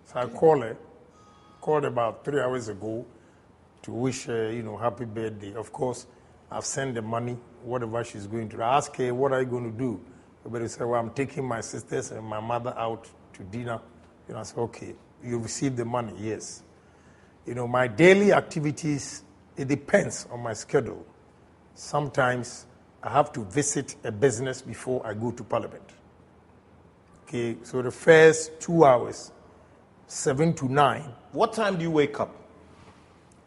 So I called about 3 hours ago to wish her, happy birthday. Of course, I've sent the money, whatever she's going to. I asked her, what are you going to do? Everybody said, well, I'm taking my sisters and my mother out to dinner. I said, okay, you received the money, yes. My daily activities, it depends on my schedule. Sometimes I have to visit a business before I go to Parliament. Okay, so the first 2 hours, 7 to 9. What time do you wake up?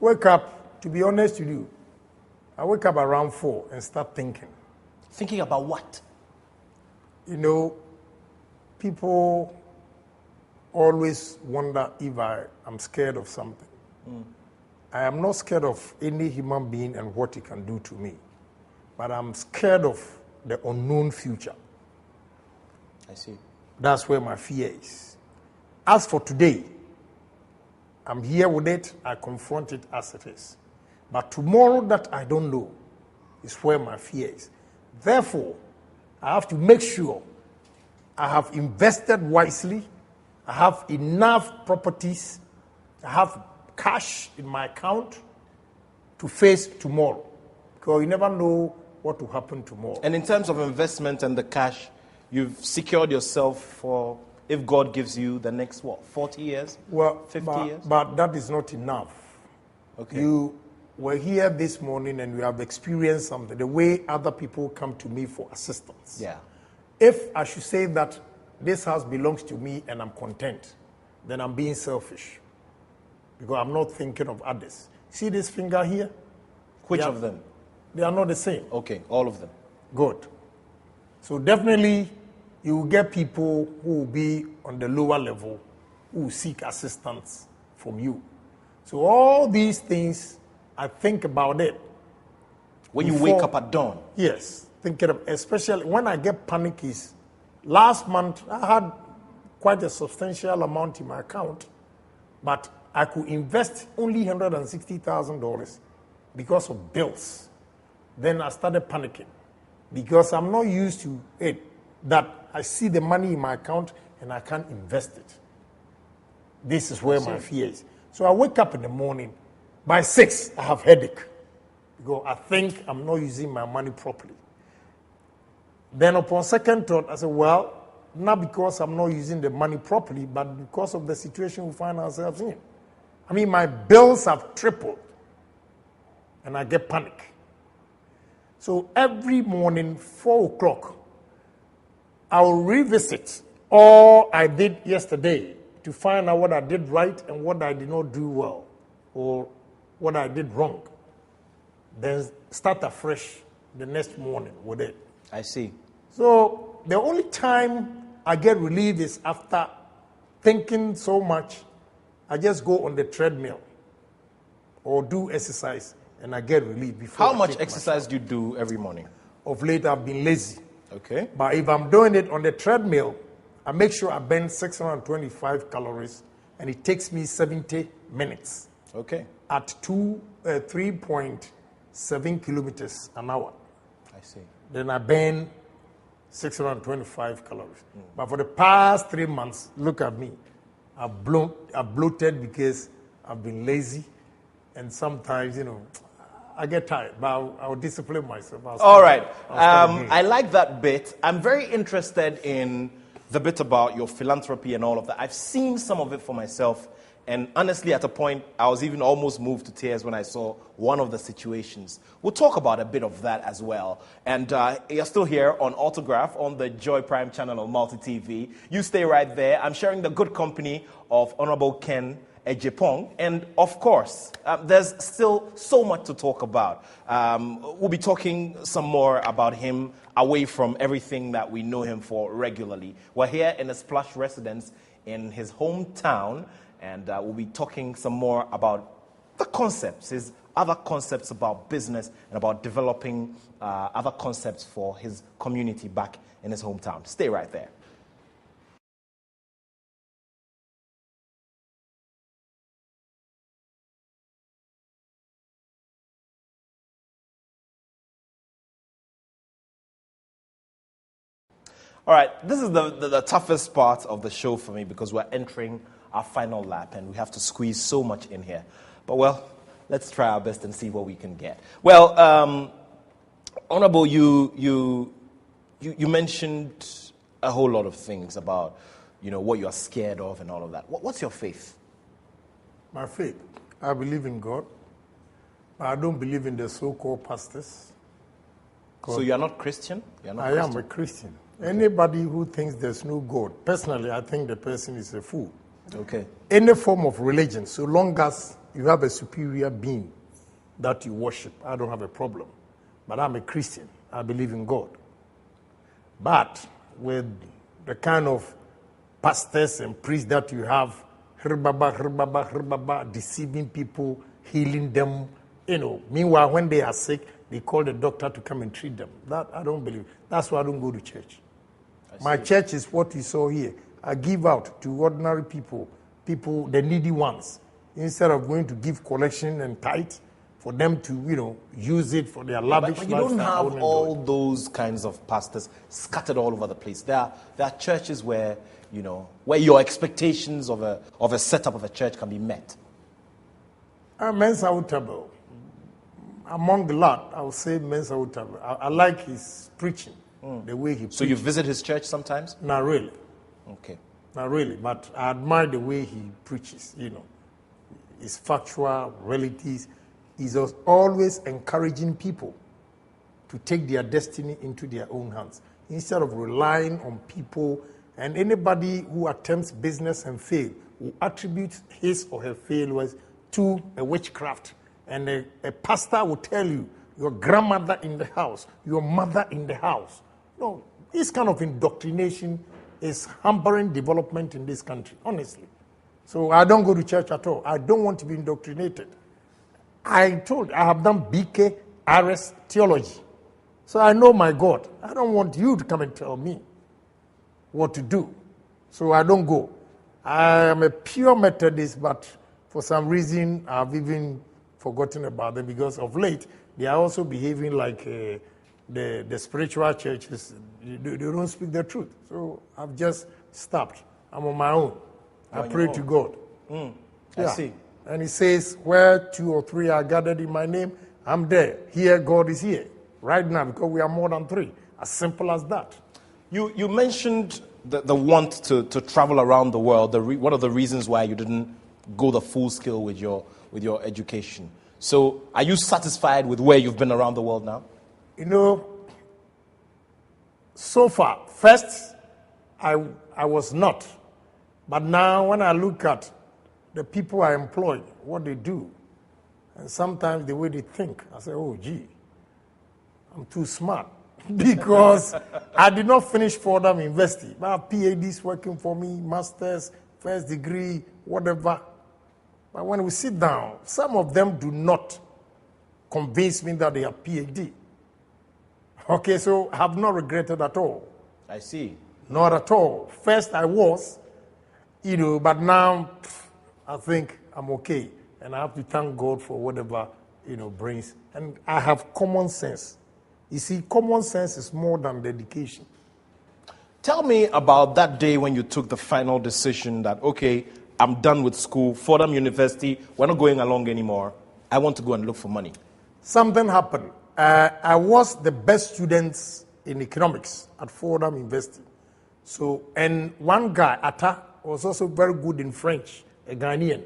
Wake up, to be honest with you, I wake up around 4 and start thinking. Thinking about what? People always wonder if I'm scared of something. I am not scared of any human being and what he can do to me. But I'm scared of the unknown future. I see. That's where my fear is. As for today, I'm here with it. I confront it as it is. But tomorrow that I don't know is where my fear is. Therefore, I have to make sure I have invested wisely. I have enough properties. I have cash in my account to face tomorrow. Because you never know what will happen tomorrow. And in terms of investment and the cash, you've secured yourself for, if God gives you the next, 40 years? 50 years? But that is not enough. Okay. You were here this morning and you have experienced something, the way other people come to me for assistance. Yeah. If I should say that this house belongs to me and I'm content, then I'm being selfish. Because I'm not thinking of others. See this finger here? Which of them? They are not the same. Okay, all of them. Good. So definitely you will get people who will be on the lower level who will seek assistance from you. So all these things, I think about it. When you wake up at dawn? Yes. Thinking of, especially when I get panic is, last month I had quite a substantial amount in my account, but I could invest only $160,000 because of bills. Then I started panicking. because I'm not used to it, that I see the money in my account and I can't invest it. This is where my fear is. So I wake up in the morning, by 6, I have headache, because I think I'm not using my money properly. Then upon second thought, I said, well, not because I'm not using the money properly, but because of the situation we find ourselves in. I mean, my bills have tripled, and I get panic. So every morning, 4 o'clock, I'll revisit all I did yesterday to find out what I did right and what I did not do well, or what I did wrong. Then start afresh the next morning with it. I see. So the only time I get relief is after thinking so much, I just go on the treadmill or do exercise and I get relief. Before How much exercise do you do every morning? Of late, I've been lazy. Okay. But if I'm doing it on the treadmill, I make sure I burn 625 calories and it takes me 70 minutes. Okay. At 3.7 kilometers an hour. I see. Then I burn 625 calories. But for the past 3 months, look at me. I've bloated because I've been lazy. And sometimes, I get tired. But I'll discipline myself. All right. I like that bit. I'm very interested in the bit about your philanthropy and all of that. I've seen some of it for myself. And honestly, at a point, I was even almost moved to tears when I saw one of the situations. We'll talk about a bit of that as well. And you're still here on Autograph on the Joy Prime channel on Multi TV. You stay right there. I'm sharing the good company of Honorable Ken Agyapong. And of course, there's still so much to talk about. We'll be talking some more about him away from everything that we know him for regularly. We're here in his plush residence in his hometown. And we'll be talking some more about the concepts, his other concepts about business and about developing other concepts for his community back in his hometown. Stay right there. All right, this is the toughest part of the show for me because we're entering our final lap and we have to squeeze so much in here. But well, let's try our best and see what we can get. Well, Honorable, you mentioned a whole lot of things about, what you are scared of and all of that. What's your faith? My faith, I believe in God, but I don't believe in the so-called pastors. So you're not Christian? I am a Christian. Okay. Anybody who thinks there's no God, personally, I think the person is a fool. Okay. Any form of religion, so long as you have a superior being that you worship, I don't have a problem. But I'm a Christian. I believe in God. But with the kind of pastors and priests that you have, deceiving people, healing them, meanwhile, when they are sick, they call the doctor to come and treat them. That I don't believe. That's why I don't go to church. My church is what you saw here. I give out to ordinary people, the needy ones, instead of going to give collection and tithe for them to, use it for their lavish lifestyle. But you don't have all those kinds of pastors scattered all over the place. There are churches where, where your expectations of a setup of a church can be met. Mensa Utabo. Among the lot, I would say Mensa Utabo. I like his preaching, the way he preaches. So you visit his church sometimes? Not really. Okay. Not really, but I admire the way he preaches, His factual realities. He's always encouraging people to take their destiny into their own hands instead of relying on people. And anybody who attempts business and fail will attribute his or her failures to a witchcraft. And a pastor will tell you, your grandmother in the house, your mother in the house. No, this kind of indoctrination is hampering development in this country, honestly. So I don't go to church at all. I don't want to be indoctrinated. I have done BK, RS theology. So I know my God. I don't want you to come and tell me what to do. So I don't go. I am a pure Methodist, but for some reason I've even forgotten about them because of late they are also behaving like the spiritual churches, they don't speak the truth. So I've just stopped. I'm on my own. I pray to God. I see. And he says, where 2 or 3 are gathered in my name, I'm there. Here, God is here. Right now, because we are more than 3. As simple as that. You mentioned the want to travel around the world. One of the reasons why you didn't go the full scale with your education. So are you satisfied with where you've been around the world now? You know, so far, first, I was not. But now when I look at the people I employ, what they do, and sometimes the way they think, I say, oh, gee, I'm too smart. Because I did not finish Fordham University. I have PhDs working for me, masters, first degree, whatever. But when we sit down, some of them do not convince me that they have PhD. Okay, so I have not regretted at all. I see. Not at all. First I was, but now I think I'm okay. And I have to thank God for whatever, brings. And I have common sense. You see, common sense is more than dedication. Tell me about that day when you took the final decision that, okay, I'm done with school, Fordham University, we're not going along anymore. I want to go and look for money. Something happened. I was the best student in economics at Fordham University. So, and one guy, Attoh, was also very good in French, a Ghanaian.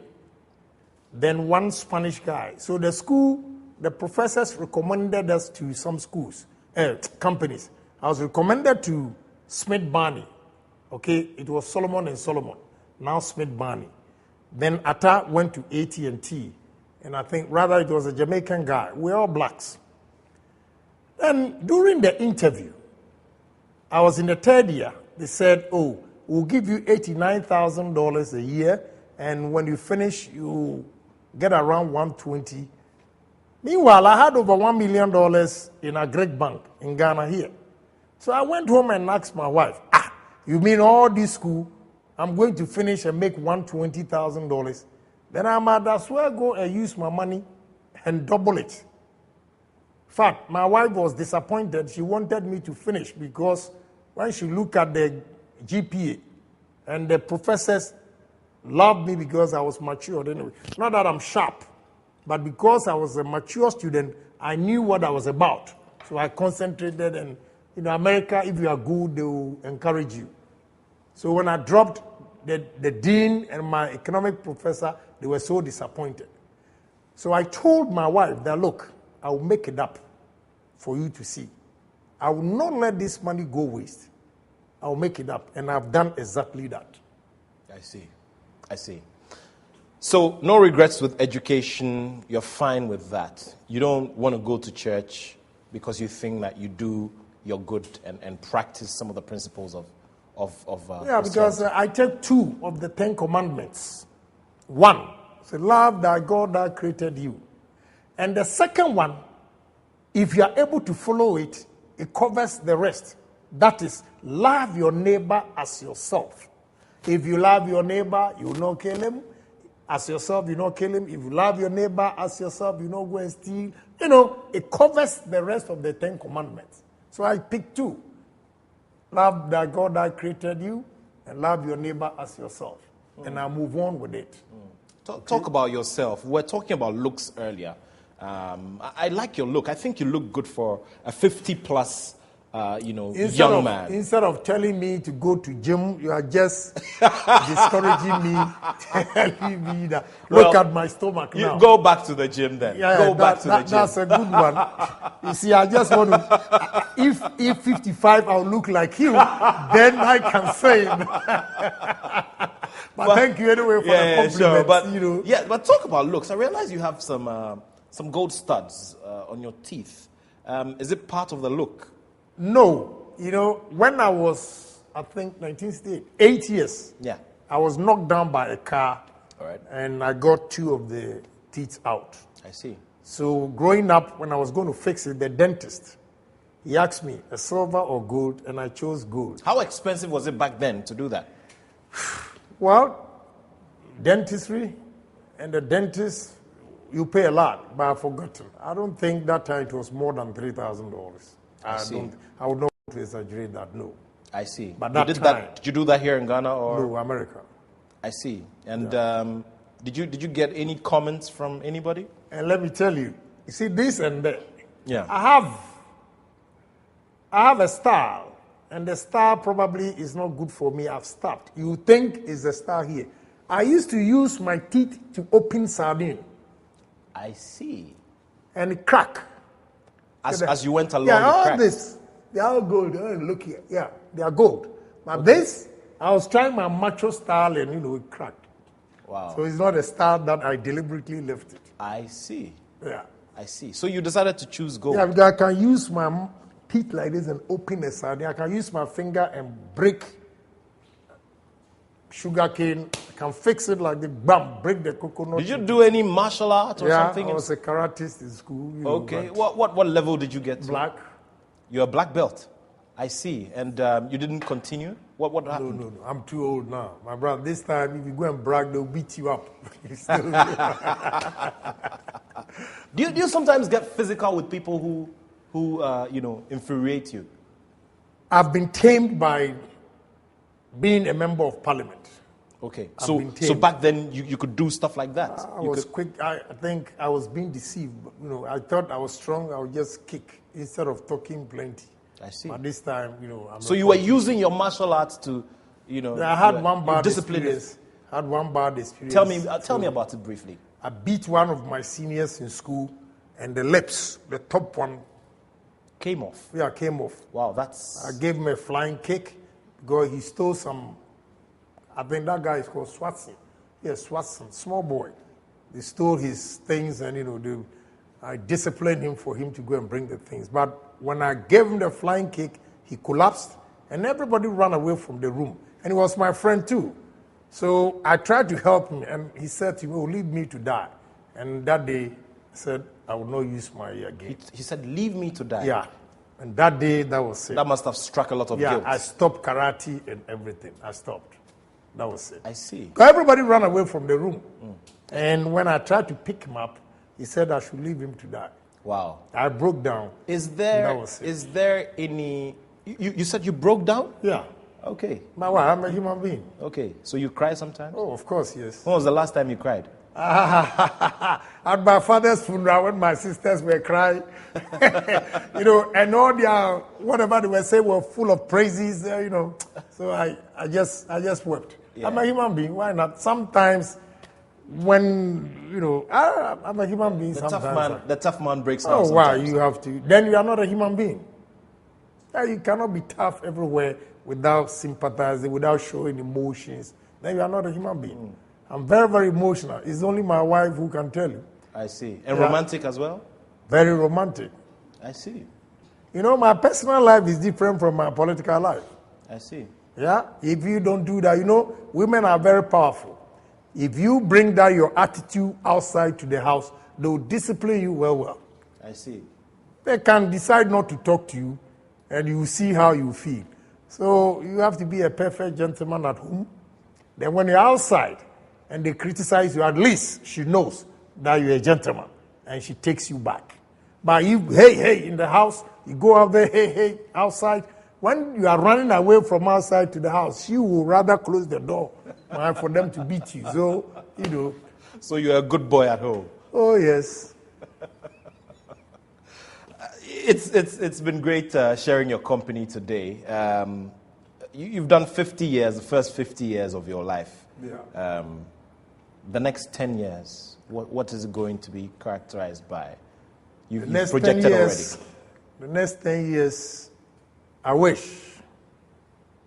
Then one Spanish guy. So the school, the professors recommended us to some schools, companies. I was recommended to Smith Barney. Okay, it was Solomon and Solomon. Now Smith Barney. Then Attoh went to AT&T. And I think rather it was a Jamaican guy. We're all blacks. And during the interview, I was in the 3rd year. They said, oh, we'll give you $89,000 a year. And when you finish, you get around 120. Meanwhile, I had over $1 million in a Greek bank in Ghana here. So I went home and asked my wife, you mean all this school, I'm going to finish and make $120,000? Then I might as well go and use my money and double it. In fact, my wife was disappointed. She wanted me to finish because when she looked at the GPA and the professors loved me because I was mature anyway. Not that I'm sharp, but because I was a mature student, I knew what I was about. So I concentrated, and America, if you are good, they will encourage you. So when I dropped, the dean and my economic professor, they were so disappointed. So I told my wife that, look, I will make it up for you to see. I will not let this money go waste. I will make it up. And I've done exactly that. I see. So no regrets with education. You're fine with that. You don't want to go to church because you think that you do your good and practice some of the principles of because I take 2 of the 10 commandments. 1, say, love thy God that created you. And the second one, if you are able to follow it, it covers the rest. That is, love your neighbor as yourself. If you love your neighbor, you will not kill him. As yourself, you not kill him. If you love your neighbor as yourself, you not go and steal. It covers the rest of the 10 commandments. So I picked 2. Love that God that created you, and love your neighbor as yourself. And I move on with it. Talk about yourself. We were talking about looks earlier. I like your look. I think you look good for a 50-plus, young man. Instead of telling me to go to gym, you are just discouraging me, telling me that, look at my stomach now. Go back to the gym then. Go back to the gym. That's a good one. You see, I just want to, if 55, I'll look like you, then I can say it. But thank you anyway for the compliment. Sure. But talk about looks. I realize you have some gold studs on your teeth. Is it part of the look? No. When I was, I think, 1968, 8 years, I was knocked down by a car, and I got 2 of the teeth out. I see. So growing up, when I was going to fix it, the dentist, he asked me, a silver or gold, and I chose gold. How expensive was it back then to do that? Well, dentistry and the dentist, you pay a lot, but I've forgotten. I don't think that time it was more than $3,000. I would not want to exaggerate that, no. I see. But Did you do that here in Ghana or? No, America. I see. And did you get any comments from anybody? And let me tell you, you see this and that. Yeah. I have a style, and the style probably is not good for me. I've stopped. You think it's the style here. I used to use my teeth to open sardine. I see. And crack. As you went along, yeah, all cracked. this, they are gold. Look here, yeah, they are gold. But this, I was trying my macho style, and it cracked. Wow. So it's not a style that I deliberately left it. I see. Yeah. I see. So you decided to choose gold. Yeah, because I can use my teeth like this and open a sardine. I can use my finger and break sugar cane. I can fix it like the bam, break the coconut. Did you do any martial art or something? Yeah, I was a karatist in school. Okay. What level did you get to? Black. You're a black belt. I see. And you didn't continue? What happened? No. I'm too old now. My brother, this time, if you go and brag, they'll beat you up. Do you sometimes get physical with people who infuriate you? I've been tamed by being a member of parliament. Okay. So back then you could do stuff like that? I was quick. I think I was being deceived. I thought I was strong. I would just kick instead of talking plenty. I see. But this time, So you were using your martial arts to, I had one bad experience. Tell me about it briefly. I beat one of my seniors in school, and the lips, the top one, came off. Yeah, came off. Wow, that's. I gave him a flying kick because he stole some. I think that guy is called Swatson. Yes, Swatson, small boy. They stole his things, and I disciplined him for him to go and bring the things. But when I gave him the flying kick, he collapsed, and everybody ran away from the room. And he was my friend too. So I tried to help him, and he said to me, "Oh, leave me to die." And that day, he said, "I will not use my again." He said, "Leave me to die." Yeah. And that day, that was it. That must have struck a lot of guilt. Yeah, I stopped karate and everything. I stopped. That was it. I see. Everybody ran away from the room. And when I tried to pick him up, he said I should leave him to die. Wow. I broke down. Is there any... You said you broke down? Yeah. Okay. I'm a human being. Okay. So you cry sometimes? Oh, of course, yes. When was the last time you cried? At my father's funeral when my sisters were crying. And all their, whatever they were saying were full of praises, So I just wept. Yeah. I'm a human being. Why not? Sometimes when, I'm a human being. The tough man breaks down. Oh, wow, you have to. Then you are not a human being. You cannot be tough everywhere without sympathizing, without showing emotions. Then you are not a human being. I'm very, very emotional. It's only my wife who can tell you. I see. And romantic as well? Very romantic. I see. My personal life is different from my political life. I see. Yeah? If you don't do that, women are very powerful. If you bring down your attitude outside to the house, they'll discipline you well. I see. They can decide not to talk to you, and you see how you feel. So you have to be a perfect gentleman at home. Then when you're outside and they criticize you, at least she knows that you're a gentleman, and she takes you back. But you, hey, in the house, you go out there, hey, outside. When you are running away from outside to the house, she will rather close the door for them to beat you. So, So you're a good boy at home. Oh, yes. It's been great sharing your company today. You've done 50 years, the first 50 years of your life. Yeah. The next 10 years, what is it going to be characterized by? You've next projected 10 years, already. The next 10 years, I wish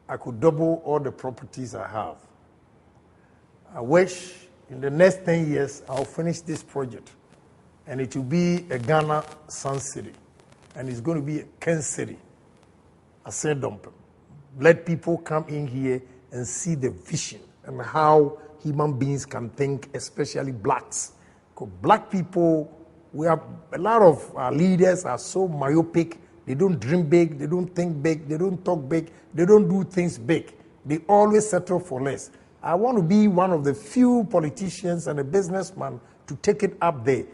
I could double all the properties I have. I wish in the next 10 years, I'll finish this project. And it will be a Ghana Sun City. And it's going to be a Ken City. I said, let people come in here and see the vision and how human beings can think, especially blacks. Because black people, we have a lot of our leaders are so myopic. They don't dream big, they don't think big, they don't talk big, they don't do things big. They always settle for less. I want to be one of the few politicians and a businessman to take it up there.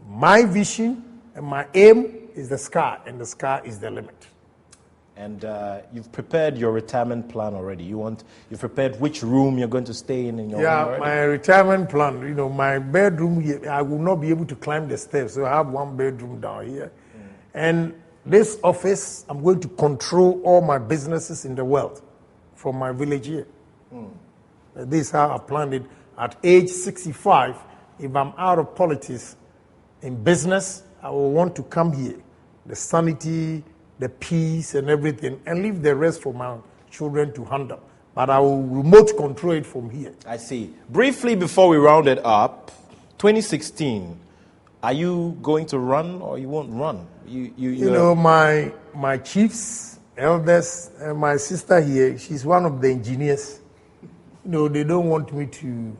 My vision and my aim is the sky, and the sky is the limit. And you've prepared your retirement plan already. You've prepared which room you're going to stay in your home already? My retirement plan, my bedroom here, I will not be able to climb the steps, so I have one bedroom down here. And this office, I'm going to control all my businesses in the world from my village here. This is how I planned it. At age 65, if I'm out of politics in business, I will want to come here. The sanity, the peace and everything, and leave the rest for my children to handle. But I will remote control it from here. I see. Briefly before we round it up, 2016, are you going to run or you won't run? My chiefs, elders, and my sister here, she's one of the engineers. They don't want me to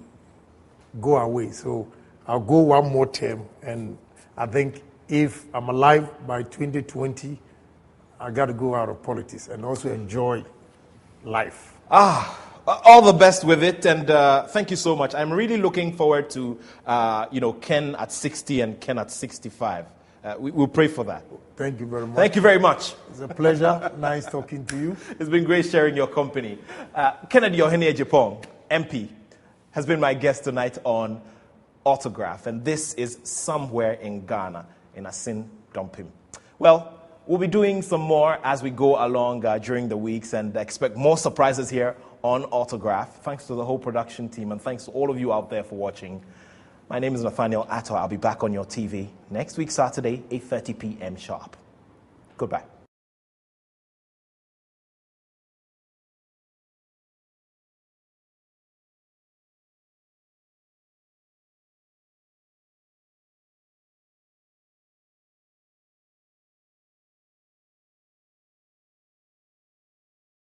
go away. So I'll go one more term. And I think if I'm alive by 2020, I got to go out of politics and also enjoy life. All the best with it, and thank you so much. I'm really looking forward to, Ken at 60 and Ken at 65. We'll pray for that. Thank you very much. Thank you very much. It's a pleasure. Nice talking to you. It's been great sharing your company. Kennedy Ohene Agyapong, MP, has been my guest tonight on Autograph, and this is somewhere in Ghana, in Asin Dumpim. Well, we'll be doing some more as we go along during the weeks, and expect more surprises here on Autograph. Thanks to the whole production team, and thanks to all of you out there for watching. My name is Nathaniel Attoh. I'll be back on your TV next week, Saturday, 8:30 p.m. sharp. Goodbye.